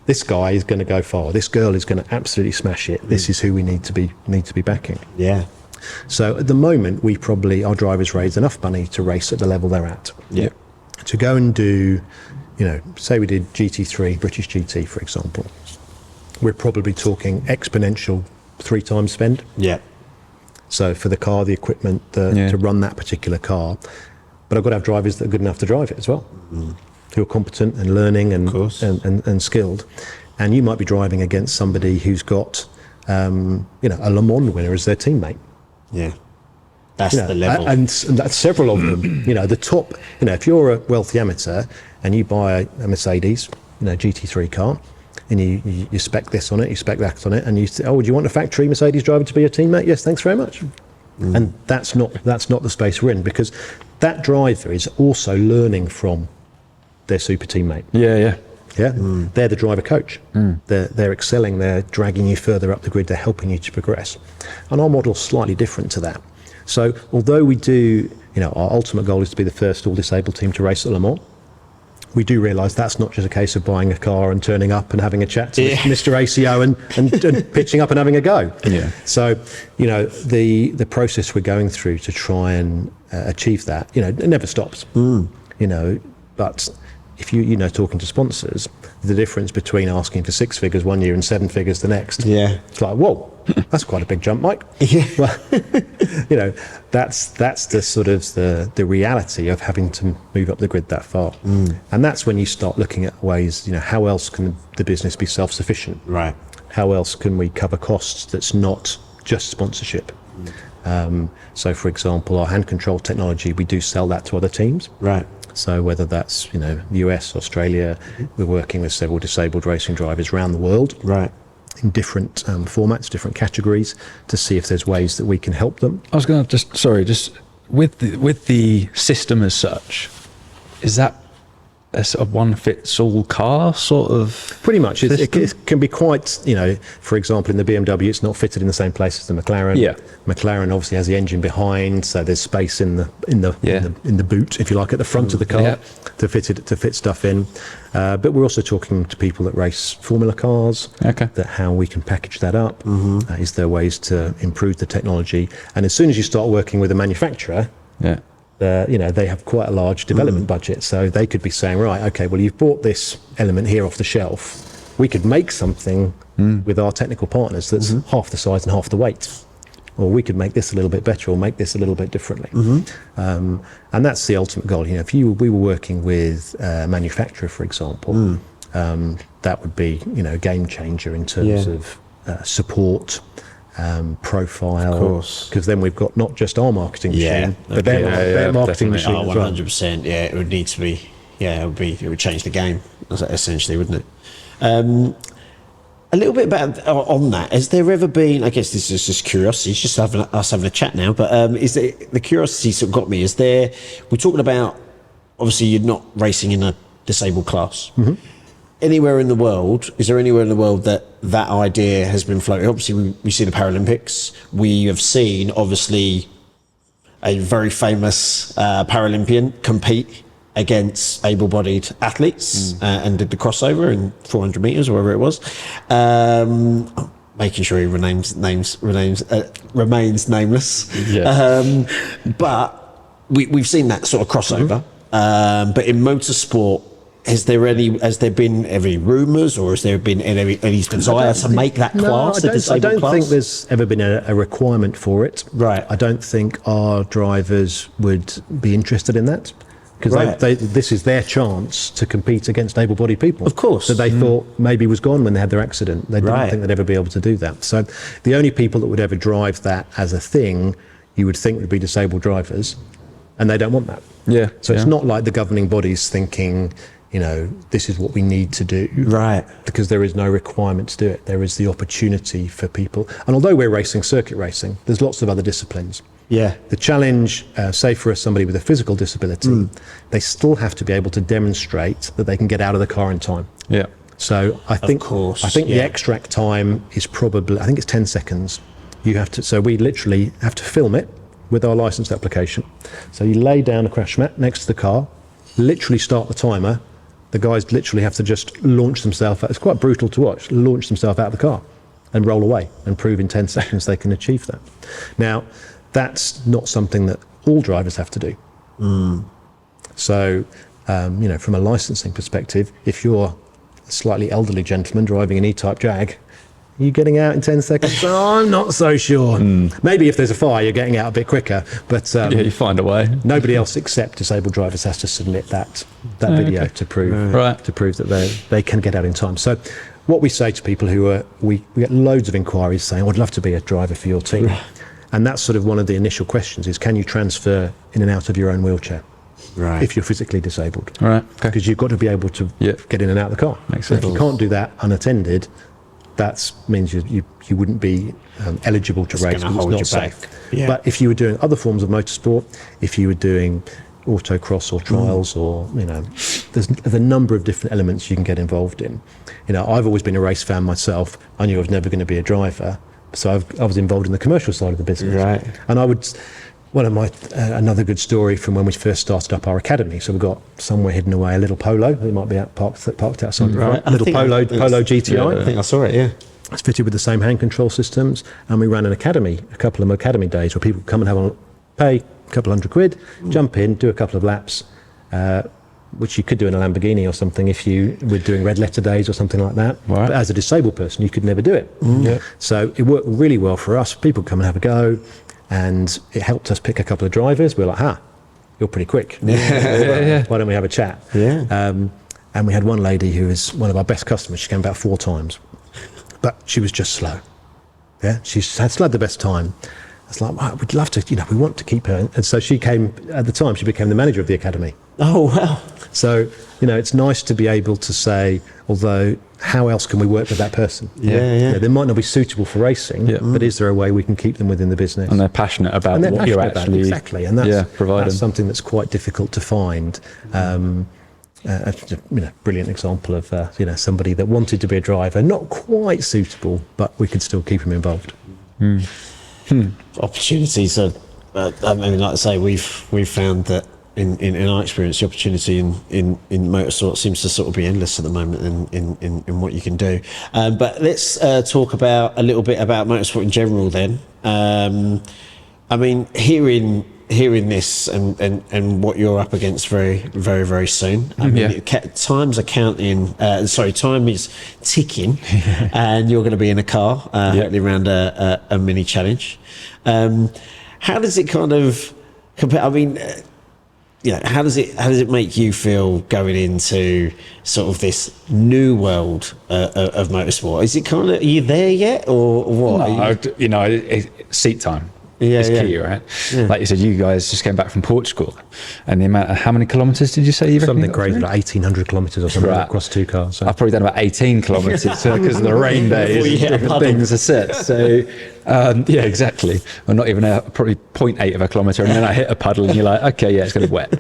this guy is going to go far. This girl is going to absolutely smash it. This is who we need to be backing. Yeah. So at the moment, our drivers raise enough money to race at the level they're at. Yeah. To go and do, say we did GT3, British GT, for example, we're probably talking exponential 3 times spend. Yeah. So for the car, the equipment, to run that particular car, but I've got to have drivers that are good enough to drive it as well, who are competent and learning and skilled. And you might be driving against somebody who's got, a Le Mans winner as their teammate. Yeah. That's the level. And that's several of them. The top, if you're a wealthy amateur and you buy a Mercedes, GT3 car, and you spec this on it, you spec that on it, and you say, would you want a factory Mercedes driver to be your teammate? Yes, thanks very much. And that's not the space we're in, because that driver is also learning from their super teammate. Yeah. They're the driver coach. They're excelling, they're dragging you further up the grid, they're helping you to progress. And our model's slightly different to that. So although we do, our ultimate goal is to be the first all-disabled team to race at Le Mans, we do realise that's not just a case of buying a car and turning up and having a chat to Mr. ACO and pitching up and having a go. Yeah. So, the process we're going through to try and achieve that, it never stops. But if talking to sponsors, the difference between asking for 6 figures one year and 7 figures the next, it's like, whoa, that's quite a big jump, Mike. Well, that's the sort of the reality of having to move up the grid that far. And that's when you start looking at ways, how else can the business be self-sufficient? Right. How else can we cover costs that's not just sponsorship? So, for example, our hand control technology, we do sell that to other teams. Right. So whether that's, US, Australia, we're working with several disabled racing drivers around the world. Right. In different formats, different categories, to see if there's ways that we can help them. I was going to just with the system as such, is that a sort of one-fits-all car sort of? Pretty much. It can be quite, for example, in the BMW, it's not fitted in the same place as the McLaren. Yeah. McLaren obviously has the engine behind, so there's space in the boot, if you like, at the front of the car to fit stuff in. But we're also talking to people that race Formula cars. Okay. That how we can package that up. Is there ways to improve the technology? And as soon as you start working with a manufacturer, they have quite a large development budget, so they could be saying, right, okay, well, you've bought this element here off the shelf. We could make something with our technical partners that's half the size and half the weight. Or we could make this a little bit better, or make this a little bit differently. And that's the ultimate goal. If we were working with a manufacturer, for example, that would be, a game changer in terms of support, profile, because then we've got not just our marketing machine, but their marketing machine as well. 100%. Yeah, it would need to be. Yeah, it would change the game essentially, wouldn't it? A little bit about on that. Has there ever been? I guess this is just curiosity. It's just us having a chat now. But is there, the curiosity sort of got me? Is there? We're talking about. Obviously, you're not racing in a disabled class. Anywhere in the world, is there anywhere in the world that idea has been floated? Obviously, we see the Paralympics. We have seen, obviously, a very famous Paralympian compete against able-bodied athletes and did the crossover in 400 metres, or wherever it was. Making sure he remains nameless. Yes. But we've seen that sort of crossover. But in motorsport, has there been any rumours, or has there been any desire to make that class a disabled I don't class? think there's ever been a requirement for it. Right. I don't think our drivers would be interested in that, because Right. this is their chance to compete against able-bodied people. Of course. That they thought maybe was gone when they had their accident. They didn't Right. think they'd ever be able to do that. So the only people that would ever drive that as a thing, you would think would be disabled drivers, and they don't want that. Yeah. So it's yeah. not like the governing body's thinking, this is what we need to do. Right. Because there is no requirement to do it. There is the opportunity for people. And although we're racing circuit racing, there's lots of other disciplines. Yeah. The challenge, say for somebody with a physical disability, they still have to be able to demonstrate that they can get out of the car in time. Yeah. So I think the extract time is probably, I think it's 10 seconds. So we literally have to film it with our licensed application. So you lay down a crash mat next to the car, literally start the timer. The guys literally have to just launch themselves out. It's quite brutal to watch. Launch themselves out of the car and roll away and prove in 10 seconds they can achieve that. Now, that's not something that all drivers have to do. So, from a licensing perspective, if you're a slightly elderly gentleman driving an E-Type Jag, are you getting out in 10 seconds? Oh, I'm not so sure. Maybe if there's a fire, you're getting out a bit quicker. But You find a way. nobody else except disabled drivers has to submit that video to prove that they can get out in time. So what we say to people we get loads of inquiries saying, I'd love to be a driver for your team. And that's sort of one of the initial questions is, can you transfer in and out of your own wheelchair? Right. If you're physically disabled. Right. Okay. Because you've got to be able to get in and out of the car. Makes So if sense. you can't do that unattended, that means you wouldn't be eligible to race gonna because hold it's not you safe. back. Yeah. But if you were doing other forms of motorsport, if you were doing autocross or trials or, there's a number of different elements you can get involved in. I've always been a race fan myself. I knew I was never going to be a driver. So I was involved in the commercial side of the business. Right. And one of my, another good story from when we first started up our academy. So we've got somewhere hidden away a little Polo. It might be parked outside the front. A little Polo GTI. I think I saw it, yeah. It's fitted with the same hand control systems. And we ran a couple of academy days where people come and pay a couple £100, jump in, do a couple of laps, which you could do in a Lamborghini or something if you were doing red letter days or something like that. Right. But as a disabled person, you could never do it. Yeah. So it worked really well for us. People come and have a go. And it helped us pick a couple of drivers. We were like, you're pretty quick. Why don't we have a chat? Yeah. And we had one lady who was one of our best customers. She came about 4 times. But she was just slow. Yeah, she had still had the best time. It's like, we'd love to, we want to keep her. And so she at the time, she became the manager of the academy. Oh, wow. So, it's nice to be able to say, although, how else can we work with that person? Yeah. They might not be suitable for racing, but is there a way we can keep them within the business? And they're passionate about And what you're actually exactly, and that's providing. That's something that's quite difficult to find. Brilliant example of somebody that wanted to be a driver, not quite suitable, but we could still keep him involved. Opportunities are, like I say, we've found that in our experience, the opportunity in motorsport seems to sort of be endless at the moment in what you can do. But let's talk a little bit about motorsport in general then. Hearing this and what you're up against very, very, very soon. Time is ticking, and you're going to be in a car, hopefully around a mini challenge. How does it kind of compare? How does it make you feel going into sort of this new world of motorsport? Is it kind of, are you there yet, or what? No, seat time. It's key, right? Yeah. Like you said, you guys just came back from Portugal, and the amount of, how many kilometres did you say you something crazy, like 1,800 kilometres or something across 2 cars. So. I've probably done about 18 kilometres because of the rain days, different things are set. So, exactly. Well, not even probably 0.8 of a kilometre, and then I hit a puddle, and you're like, okay, yeah, it's going to be wet.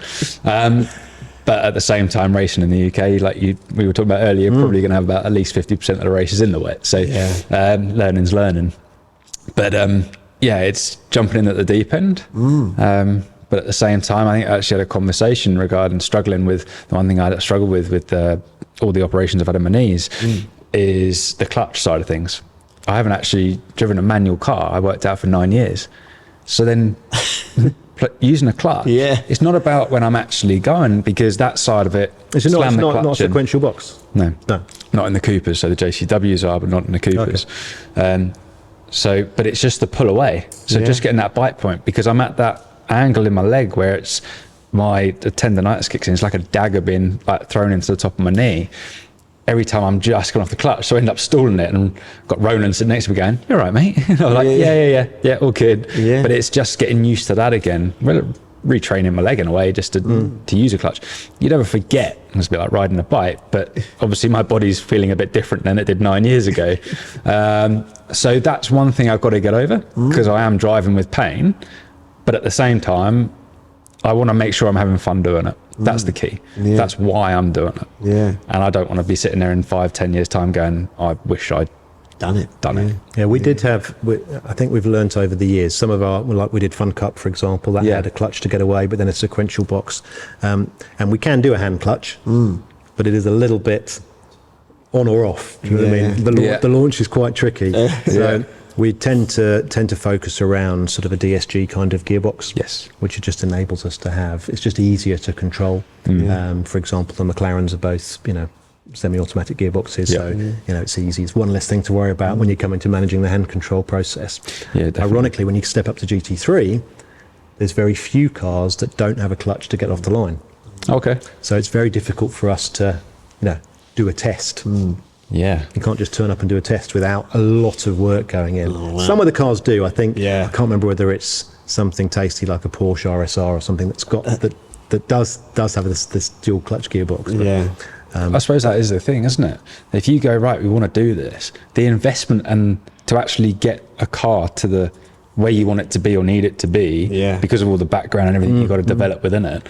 But at the same time, racing in the UK, like we were talking about earlier, you're probably going to have about at least 50% of the races in the wet. So, learning's learning. But it's jumping in at the deep end. But at the same time, I think I actually had a conversation regarding struggling with the one thing I struggle with all the operations I've had on my knees is the clutch side of things. I haven't actually driven a manual car. I worked out for 9 years. So then using a clutch. Yeah. It's not about when I'm actually going, because that side of it, It's not slam the not clutch a in. sequential box. No, No. not in the Coopers. So the JCWs are, but not in the Coopers. So, but it's just the pull away. So just getting that bite point, because I'm at that angle in my leg where it's the tendonitis kicks in. It's like a dagger being like thrown into the top of my knee. Every time I'm just going off the clutch, so I end up stalling it, and got Ronan sitting next to me going, "You're right, mate." I'm like, yeah, all good. Yeah. But it's just getting used to that again. Well, retraining my leg in a way just to use a clutch. You never forget. It's a bit like riding a bike, but obviously my body's feeling a bit different than it did 9 years ago. So that's one thing I've got to get over, because I am driving with pain, but at the same time, I want to make sure I'm having fun doing it. That's the key. Yeah. That's why I'm doing it. Yeah. And I don't want to be sitting there in 5-10 years time going, I wish I'd Done it. Yeah, we did have. I think we've learnt over the years. Some of our, like we did Fun Cup, for example, that had a clutch to get away, but then a sequential box, and we can do a hand clutch, but it is a little bit on or off. Do you know what I mean? The launch is quite tricky. So we tend to focus around sort of a DSG kind of gearbox, which it just enables us to have. It's just easier to control. For example, the McLarens are both, semi-automatic gearboxes, so it's easy. It's one less thing to worry about when you come into managing the hand control process. Ironically, when you step up to GT3, there's very few cars that don't have a clutch to get off the line. Okay. So it's very difficult for us to, do a test. Yeah. You can't just turn up and do a test without a lot of work going in. Some of the cars do, I think. I can't remember whether it's something tasty like a Porsche RSR or something that's got that does have this dual clutch gearbox. But, I suppose that is the thing, isn't it? If you go, right, we want to do this, the investment and to actually get a car to the where you want it to be or need it to be, because of all the background and everything you've got to develop within it,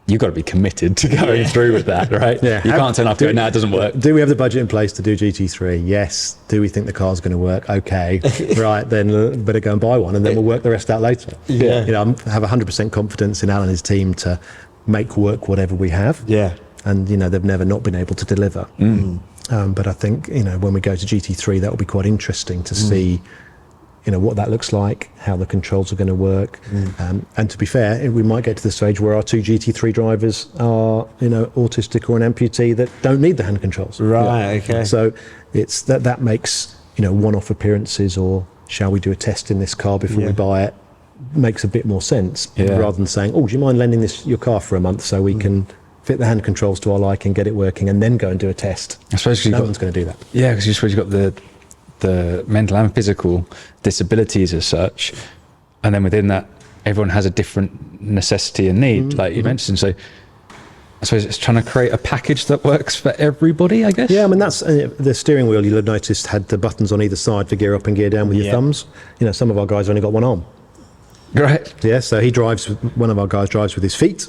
you've got to be committed to going through with that, right? You can't turn up and go, no, it doesn't work. Do we have the budget in place to do GT3? Yes. Do we think the car's going to work? Okay. Right, then better go and buy one, and then we'll work the rest out later. I have 100% confidence in Alan and his team to make work whatever we have. And they've never not been able to deliver. But I think when we go to GT3, that will be quite interesting to see what that looks like, how the controls are going to work. And to be fair, we might get to the stage where our two GT3 drivers are autistic or an amputee that don't need the hand controls. Okay. So it's that makes one-off appearances, or shall we do a test in this car before we buy it, makes a bit more sense, rather than saying, oh, do you mind lending your car for a month so we can fit the hand controls to our liking, get it working, and then go and do a test. I suppose no one's going to do that. Yeah, because you've got the mental and physical disabilities as such, and then within that, everyone has a different necessity and need, like you mentioned. So I suppose it's trying to create a package that works for everybody, I guess. Yeah, I mean, that's the steering wheel, you'll have noticed, had the buttons on either side for gear up and gear down with your thumbs. Some of our guys only got one arm. Right. Yeah, so one of our guys drives with his feet,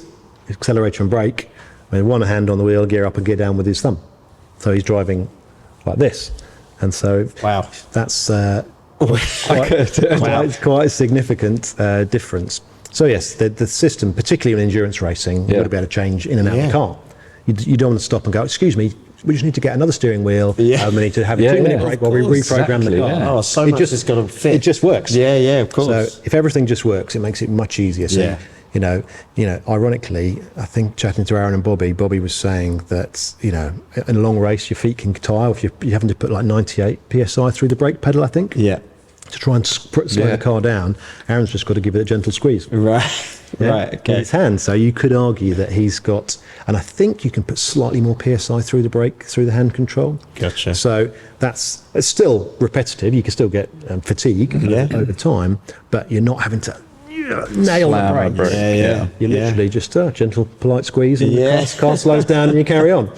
accelerator and brake, with one hand on the wheel, gear up and gear down with his thumb. So he's driving like this. And so that's quite a significant difference. So yes, the system, particularly in endurance racing, you've got to be able to change in and out of the car. You don't want to stop and go, excuse me, we just need to get another steering wheel. We need to have a 2-minute break while we reprogram the car. Oh, so much has got to fit. It just works. Yeah, of course. So if everything just works, it makes it much easier. So, ironically, I think chatting to Aaron and Bobby was saying that, in a long race, your feet can tire if you're having to put like 98 PSI through the brake pedal, I think. To try and slow the car down. Aaron's just got to give it a gentle squeeze. Right, okay. In his hand. So you could argue that he's got, and I think you can put slightly more PSI through the brake, through the hand control. Gotcha. So it's still repetitive. You can still get fatigue over time, but you're not having to nail the brake. You literally just gentle, polite squeeze, and the car slows down, and you carry on.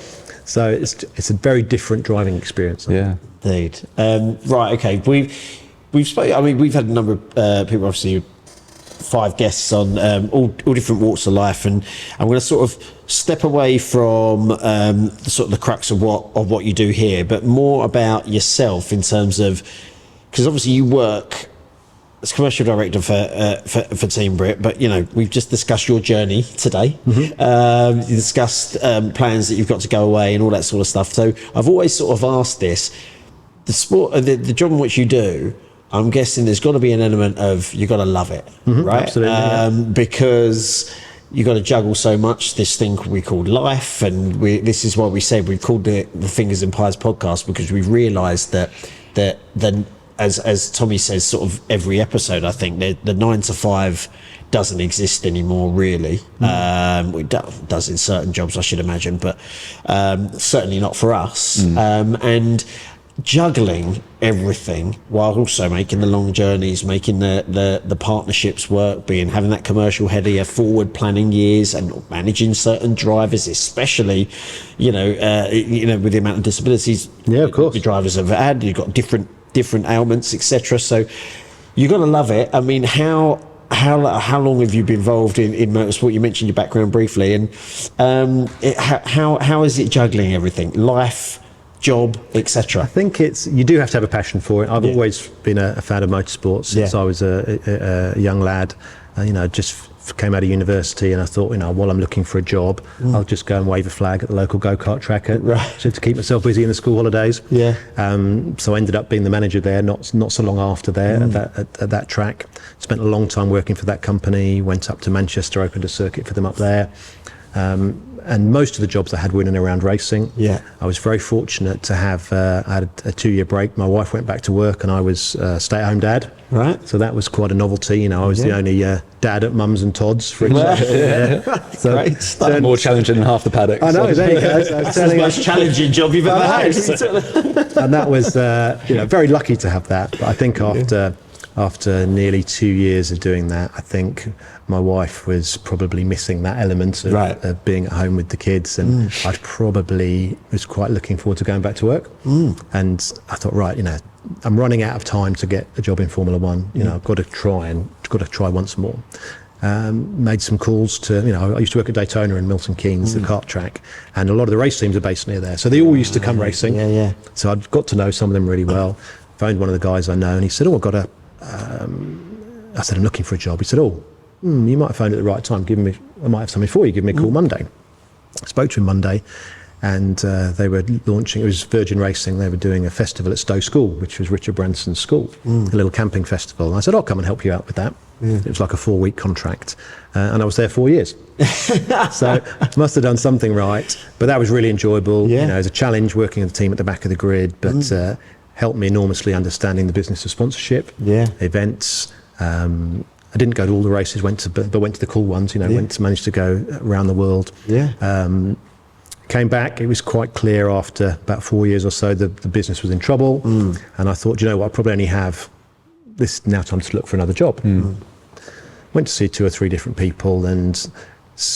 So it's a very different driving experience. Indeed. Right. Okay. We've spoken. I mean, we've had a number of people. Obviously, 5 guests on all different walks of life, and I'm going to sort of step away from the crux of what you do here, but more about yourself in terms of, because obviously you work as commercial director for Team Brit, but we've just discussed your journey today. You discussed plans that you've got to go away and all that sort of stuff. So I've always sort of asked this: the sport, the job in which you do, I'm guessing there's got to be an element of you got to love it, right? Absolutely, because you got to juggle so much this thing we call life, and this is why we said we've called the Fingers and Pies podcast, because we've realised that then as Tommy says, sort of every episode, I think the 9 to 5 doesn't exist anymore, really. It does in certain jobs, I should imagine, but certainly not for us. And juggling everything while also making the long journeys, making the partnerships work, having that commercial head of your forward planning years, and managing certain drivers, especially with the amount of disabilities of course, the drivers have had. You've got different ailments, etc. So you got to love it. I mean, how long have you been involved in motorsport? You mentioned your background briefly, and how is it juggling everything, life, job, etc.? I think you do have to have a passion for it. I've always been a fan of motorsport since I was a young lad. Just came out of university, and I thought, while I'm looking for a job, I'll just go and wave a flag at the local go-kart track to keep myself busy in the school holidays. So I ended up being the manager there not so long after there at that track. Spent a long time working for that company, went up to Manchester, opened a circuit for them up there. And most of the jobs I had were in and around racing. I was very fortunate to have I had a 2-year break. My wife went back to work, and I was a stay-at-home dad. So that was quite a novelty. I was the only dad at Mums and Todd's, for example. So great stuff. More challenging than half the paddock. I know. There you go. That's the most challenging job you've ever had. And that was very lucky to have that. But I think after nearly 2 years of doing that, I think my wife was probably missing that element of being at home with the kids, and I probably was quite looking forward to going back to work. And I thought, I'm running out of time to get a job in Formula One. I've got to try once more. Made some calls to, I used to work at Daytona and Milton Keynes, the kart track, and a lot of the race teams are based near there, so they all used to come racing. So I'd got to know some of them really well. Phoned one of the guys I know, and he said, I said, I'm looking for a job. He said, you might have phoned at the right time. I might have something for you. Give me a call Monday. I spoke to him Monday, and they were launching, it was Virgin Racing, they were doing a festival at Stowe School, which was Richard Branson's school, a little camping festival. And I said, I'll come and help you out with that. It was like a 4-week contract, and I was there 4 years. So must have done something right, but that was really enjoyable. It was a challenge working with the team at the back of the grid, but helped me enormously understanding the business of sponsorship, events. I didn't go to all the races, went to the cool ones, managed to go around the world. Came back, it was quite clear after about 4 years or so the business was in trouble, and I thought, I probably only have this now time to look for another job. Went to see 2 or 3 different people, and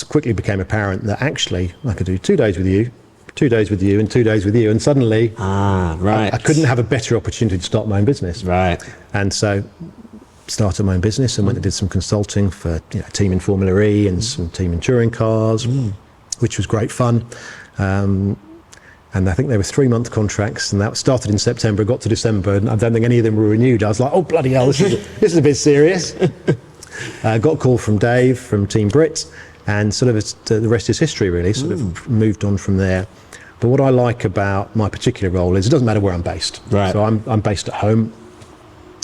quickly became apparent that actually I could do 2 days with you, 2 days with you, and 2 days with you, and suddenly I couldn't have a better opportunity to start my own business. And so started my own business and went and did some consulting for a team in Formula E and some team in touring cars, which was great fun. And I think they were 3-month contracts, and that started in September, got to December, and I don't think any of them were renewed. I was like, oh bloody hell, this is a bit serious. Got a call from Dave from Team Brit, and sort of the rest is history, really. Sort of moved on from there. But what I like about my particular role is it doesn't matter where I'm based. So I'm based at home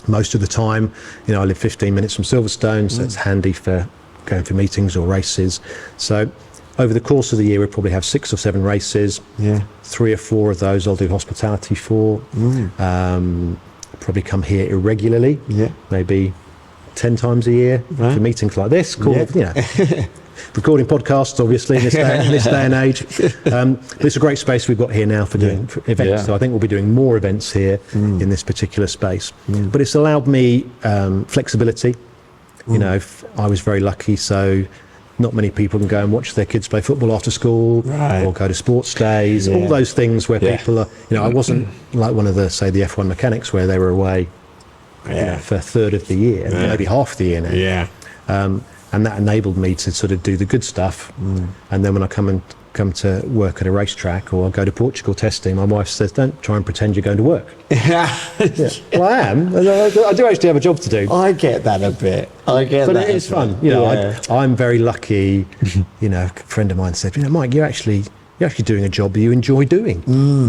most of the time. I live 15 minutes from Silverstone, so it's handy for going for meetings or races. So over the course of the year, we probably have 6 or 7 races. 3 or 4 of those I'll do hospitality for. Probably come here irregularly, maybe 10 times a year for meetings like this. Recording podcasts, obviously, in this day and age. But it's a great space we've got here now for doing events. So I think we'll be doing more events here in this particular space. But it's allowed me flexibility. I was very lucky, so not many people can go and watch their kids play football after school or go to sports days, all those things where people are, I wasn't like one of the F1 mechanics where they were away for a third of the year, maybe half the year now. And that enabled me to sort of do the good stuff. And then when I come to work at a racetrack or I go to Portugal testing, my wife says, don't try and pretend you're going to work. Well, I am. I do actually have a job to do. I get that a bit. But it is fun. I'm very lucky. A friend of mine said, Mike, you're actually doing a job that you enjoy doing.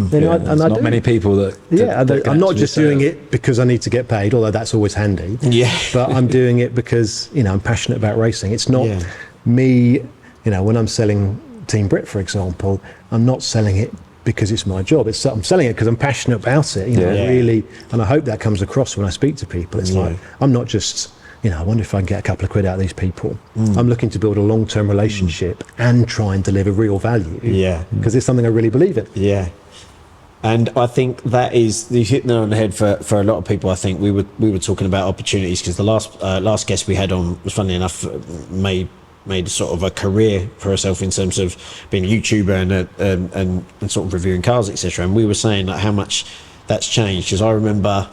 There's not many people that can I'm not actually just say doing that. it because I need to get paid, although that's always handy. Yeah. But I'm doing it because, I'm passionate about racing. It's not Yeah. me, when I'm selling Team Brit, for example, I'm not selling it because it's my job. I'm selling it because I'm passionate about it. Yeah. Really, and I hope that comes across when I speak to people. It's like, I'm not just, I wonder if I can get a couple of quid out of these people. I'm looking to build a long-term relationship and try and deliver real value. Yeah. Because it's something I really believe in. Yeah. And I think that is, you hit the nail on the head for a lot of people. I think we were talking about opportunities because the last guest we had on was, funnily enough, made sort of a career for herself in terms of being a YouTuber and sort of reviewing cars, etc. And we were saying like how much that's changed, because I remember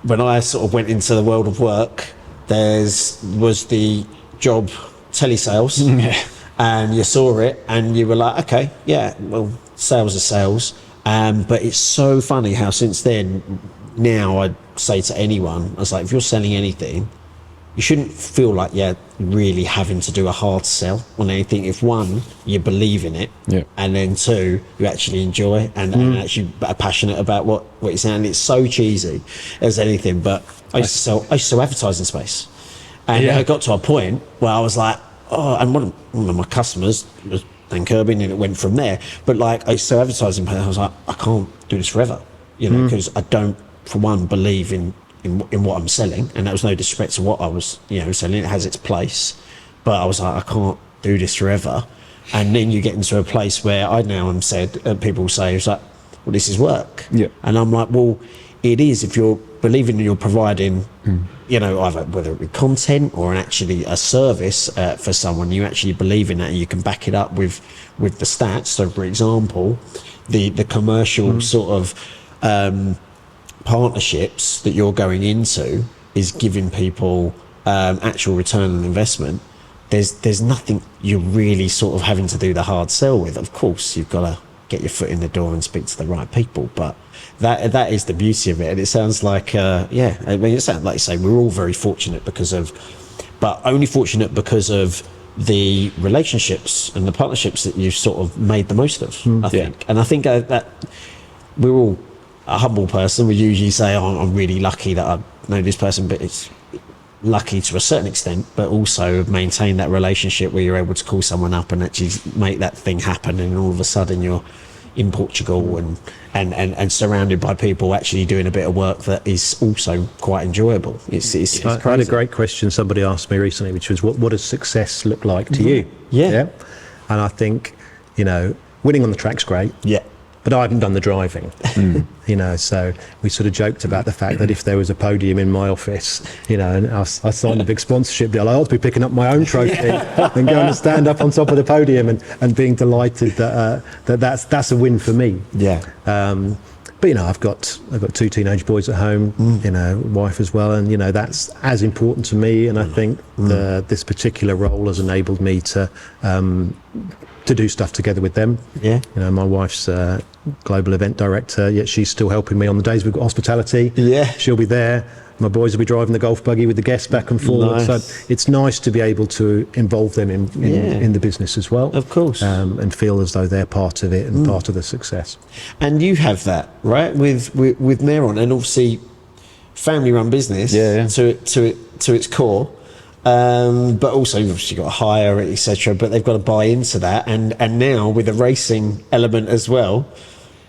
when I sort of went into the world of work, was the job telesales, and you saw it and you were like, okay, yeah, well, sales are sales. But it's so funny how since then, now I'd say to anyone, I was like, if you're selling anything, you shouldn't feel like you're really having to do a hard sell on anything. If one, you believe in it, and then two, you actually enjoy and actually are passionate about what you're saying. And it's so cheesy as anything, but I used to sell advertising space, and I got to a point where I was like, oh, and one of my customers was Dan Kirby, and it went from there. But like I used to sell advertising, I was like, I can't do this forever, because I don't, for one, believe in what I'm selling, and that was no disrespect to what I was, selling. It has its place, but I was like, I can't do this forever. And then you get into a place where I now am said, people say, it's like, well, this is work. Yeah. And I'm like, well, it is if you're believing and you're providing, either whether it be content or actually a service for someone, you actually believe in that and you can back it up with the stats. So, for example, the commercial sort of partnerships that you're going into is giving people actual return on investment. There's nothing you're really sort of having to do the hard sell with. Of course, you've got to get your foot in the door and speak to the right people, but that is the beauty of it. And it sounds like it sounds like you say we're all very fortunate but only fortunate because of the relationships and the partnerships that you've sort of made the most of, I think. And I think that we're all a humble person. We usually say, oh, I'm really lucky that I know this person, but it's lucky to a certain extent, but also maintain that relationship where you're able to call someone up and actually make that thing happen, and all of a sudden you're in Portugal and surrounded by people actually doing a bit of work that is also quite enjoyable. It's crazy. I had a great question somebody asked me recently, which was, what does success look like to you? Yeah. And I think, winning on the track's great. Yeah. But I haven't done the driving, so we sort of joked about the fact that if there was a podium in my office, and I signed a big sponsorship deal, I ought to be picking up my own trophy and going to stand up on top of the podium and being delighted that's a win for me. Yeah. But I've got two teenage boys at home, wife as well, and that's as important to me. And I think this particular role has enabled me to do stuff together with them. Yeah. My wife's global event director, yet she's still helping me on the days we've got hospitality. Yeah. She'll be there. My boys will be driving the golf buggy with the guests back and forth. Nice. So it's nice to be able to involve them in the business as well. Of course. And feel as though they're part of it and part of the success. And you have that, right, with Meron, and obviously family-run business to its core. But also you've obviously got to hire it, etc. But they've got to buy into that, and now with the racing element as well.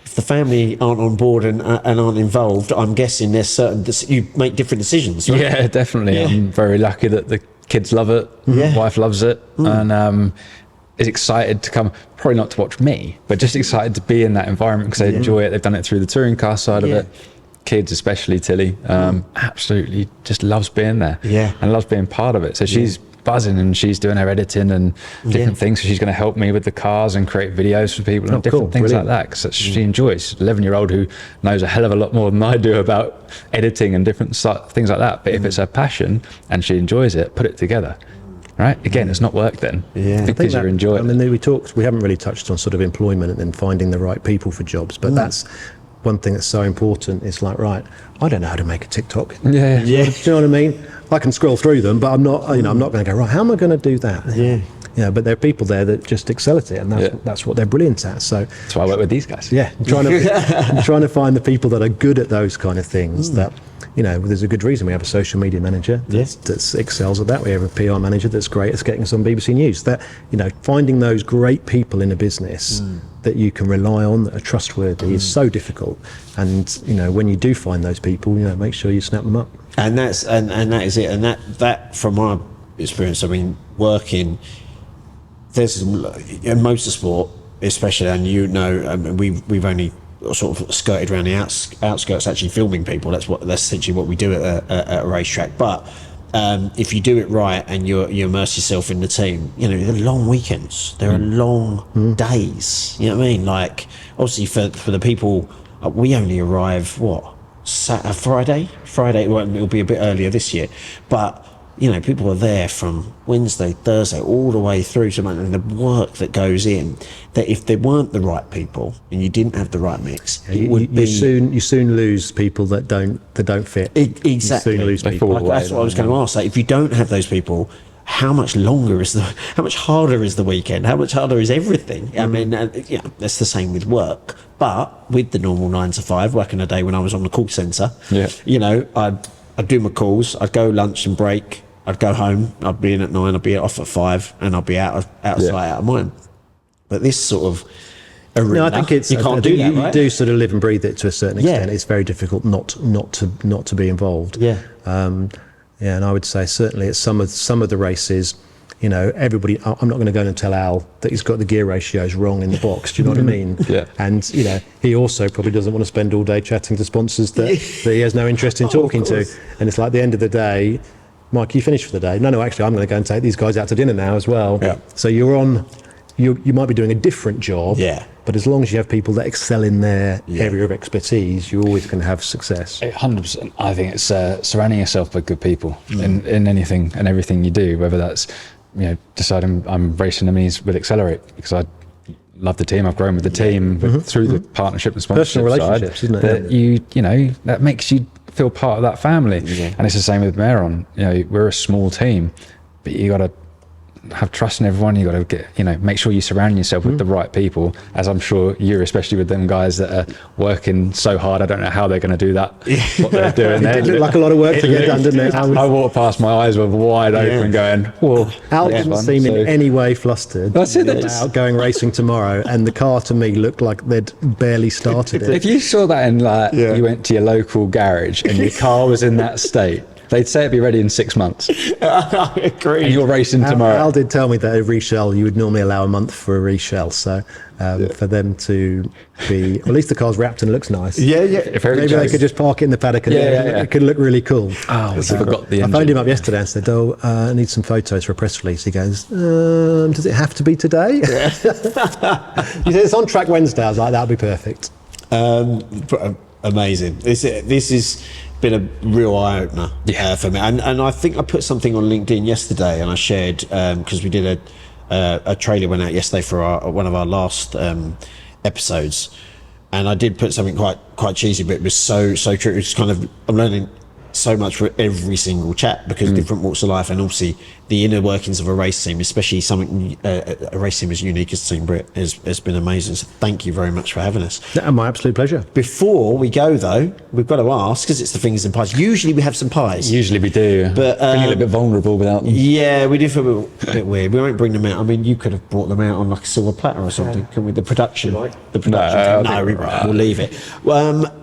If the family aren't on board and aren't involved, I'm guessing there's you make different decisions, right? Yeah, definitely. Yeah. I'm very lucky that the kids love it. Yeah. Wife loves it, and is excited to come. Probably not to watch me, but just excited to be in that environment because they enjoy it. They've done it through the touring car side of it. Kids, especially Tilly, absolutely just loves being there. Yeah, and loves being part of it. So she's buzzing and she's doing her editing and different things. So she's going to help me with the cars and create videos for people and different things like that. Because she enjoys. She's an 11-year-old who knows a hell of a lot more than I do about editing and different things like that. But if it's her passion and she enjoys it, put it together. Right? Again, it's not work then. Yeah. Because you enjoy it. I mean, we haven't really touched on sort of employment and finding the right people for jobs, but that's one thing that's so important. It's like, right, I don't know how to make a TikTok. Yeah. Do you know what I mean? I can scroll through them, but I'm not, I'm not going to go, right, how am I going to do that? Yeah. but there are people there that just excel at it, and that's what they're brilliant at. So that's why I work with these guys. Yeah, I'm trying to find the people that are good at those kind of things. That there's a good reason we have a social media manager that excels at that. We have a PR manager that's great at getting us on BBC News. That finding those great people in a business that you can rely on, that are trustworthy, is so difficult. And when you do find those people, make sure you snap them up. And that is it. And that from my experience, I mean, working, there's in motorsport especially, and we've only sort of skirted around the outskirts, actually filming people. That's essentially what we do at a racetrack. But if you do it right and you immerse yourself in the team, they're long weekends, there are long days. You know what I mean? Like, obviously for the people, we only arrive Friday. Well, it'll be a bit earlier this year, but people are there from Wednesday, Thursday, all the way through to Monday, and the work that goes in, that if there weren't the right people and you didn't have the right mix, you soon lose people that don't fit. Exactly. You soon lose people. That's what I was going to ask. Like, if you don't have those people, how much harder is the weekend? How much harder is everything? I mean, that's the same with work. But with the normal 9 to 5, back in the day when I was on the call centre, I'd do my calls, I'd go lunch and break, I'd go home, I'd be in at 9, I'd be off at 5, and I'd be out of sight, out of mind. But this sort of arena, I think you can't do that, right? You do sort of live and breathe it to a certain extent. It's very difficult not to be involved. And I would say certainly at some of the races, everybody, I'm not going to go and tell Al that he's got the gear ratios wrong in the box. Do you know what I mean? Yeah. And, he also probably doesn't want to spend all day chatting to sponsors that he has no interest in talking to. And it's like, at the end of the day, Mike, you finished for the day? No, actually, I'm going to go and take these guys out to dinner now as well. Yeah. So you might be doing a different job. Yeah. But as long as you have people that excel in their area of expertise, you're always going to have success. 100%. I think it's surrounding yourself by good people in anything and everything you do, whether that's deciding I'm racing the minis with Accelerate because I love the team. I've grown with the team through the partnership and sponsorship personal relationships, side, isn't it? That that makes you feel part of that family. And it's the same with Meron. We're a small team, but you got to have trust in everyone. You got to get, make sure you surround yourself with the right people, as I'm sure you, especially with them guys that are working so hard. I don't know how they're going to do that, what they're doing there. It looked like a lot of work to get done, didn't it? I walked past, my eyes were wide open going, whoa. Al didn't seem in any way flustered about going racing tomorrow, and the car to me looked like they'd barely started it. If you saw that in you went to your local garage and your car was in that state, they'd say it'd be ready in 6 months. I agree. And you're racing tomorrow. Al did tell me that a reshell, you would normally allow a month for a reshell. So for them to be, well, at least the car's wrapped and looks nice. Maybe they could just park it in the paddock and it could look really cool. I forgot the engine. I phoned him up yesterday and said, I need some photos for a press release. He goes, does it have to be today? He said, it's on track Wednesday. I was like, that'll be perfect. Amazing. This is been a real eye-opener for me, and I think I put something on LinkedIn yesterday, and I shared because we did a trailer went out yesterday for one of our last episodes, and I did put something quite cheesy, but it was so true. It's kind of, I'm learning so much for every single chat because different walks of life, and obviously the inner workings of a race team, especially something a race team as unique as Team Brit, has been amazing. So thank you very much for having us. My absolute pleasure. Before we go though, we've got to ask, because it's the fingers and pies. Usually we have some pies. Usually we do, but feeling a little bit vulnerable without them. Yeah, we do feel a bit weird. We won't bring them out. I mean, you could have brought them out on like a silver platter or something. Can we? The production. No, we'll leave it.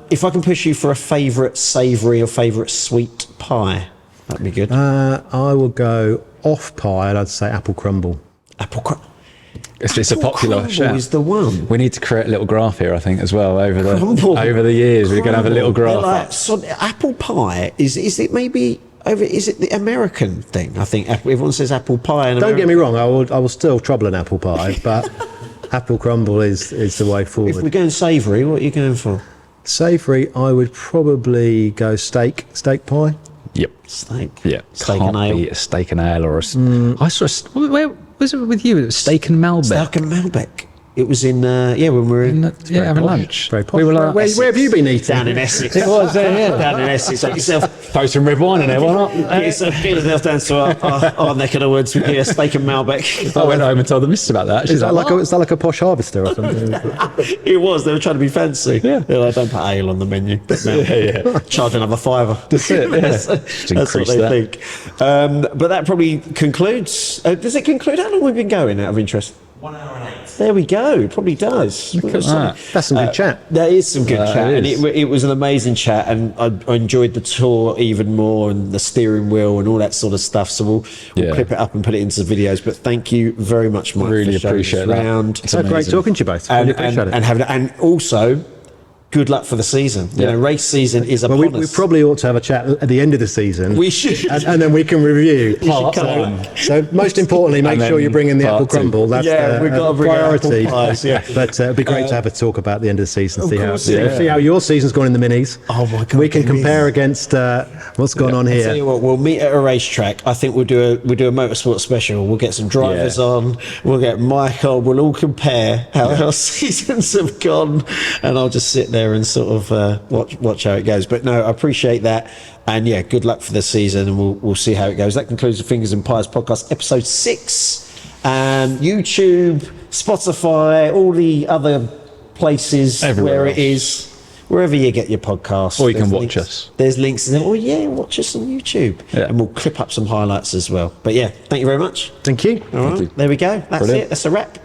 If I can push you for a favourite savoury or favourite sweet pie, that'd be good. I will go off pie, and I'd say apple crumble. Apple crumble. It's a popular shout. Is the one. We need to create a little graph here, I think, as well over the years. We're going to have a little graph. So apple pie is it maybe over? Is it the American thing? I think everyone says apple pie. Don't get me wrong. I will still trouble an apple pie, but apple crumble is the way forward. If we're going savoury, what are you going for? Savoury, I would probably go steak pie. Yep. Steak. Yeah. Steak and ale. Be a steak and ale or a... I saw... Where was it with you? It was steak and Malbec. Steak and Malbec. It was in when we were in having lunch. Very We were like, where have you been eating? down in Essex. it was yeah. Down in Essex. Get yourself, Throw some red wine in there, why not? get yourself down to our neck of the woods with your steak and Malbec. I went home and told the missus about that. She's Is that like, is that like a posh harvester or something? It was. They were trying to be fancy. Yeah. They're like, don't put ale on the menu. Charge another £5. That's it. Yeah. That's what increase they that. think. But that probably concludes. Does it conclude? How long have we been going out of interest? 1 hour and 8. There we go. It probably does. Look at that. That's some good chat. There is some good chat, it and is. it was an amazing chat, and I enjoyed the tour even more, and the steering wheel and all that sort of stuff. So we'll Yeah. clip it up and put it into the videos. But thank you very much, Mike. Really for showing appreciate us that. round. It's So great amazing. talking to you both. Really appreciate it. And also, good luck for the season. You Yeah. know, race season is upon Well, we us. probably ought to have a chat at the end of the season. We should. and then we can review. Part one. So most importantly, make And sure then you bring in the part apple two. crumble. That's Yeah, we've got to bring our apple priority. pies, yeah. But it'd be great to have a talk about the end of the season. Of course, See how your season's gone in the minis. Oh my God, We can the compare minis. against what's gone on Tell here. you what, we'll meet at a racetrack. I think we'll do a motorsport special. We'll get some drivers Yeah. on. We'll get Mike on. We'll all compare how our seasons have gone, and I'll just sit there and sort of watch how it goes. But no, I appreciate that, and yeah, good luck for the season, and we'll see how it goes. That concludes the Fingers and Pies podcast, episode 6. YouTube, Spotify, all the other places Everywhere where it else. is. Wherever you get your podcasts. Or you can there's watch links. us. There's links in there. Oh, yeah, watch us on YouTube. Yeah. And we'll clip up some highlights as well. But yeah, thank you very much. Thank you. All right, you. there we go. That's Brilliant. it. That's a wrap.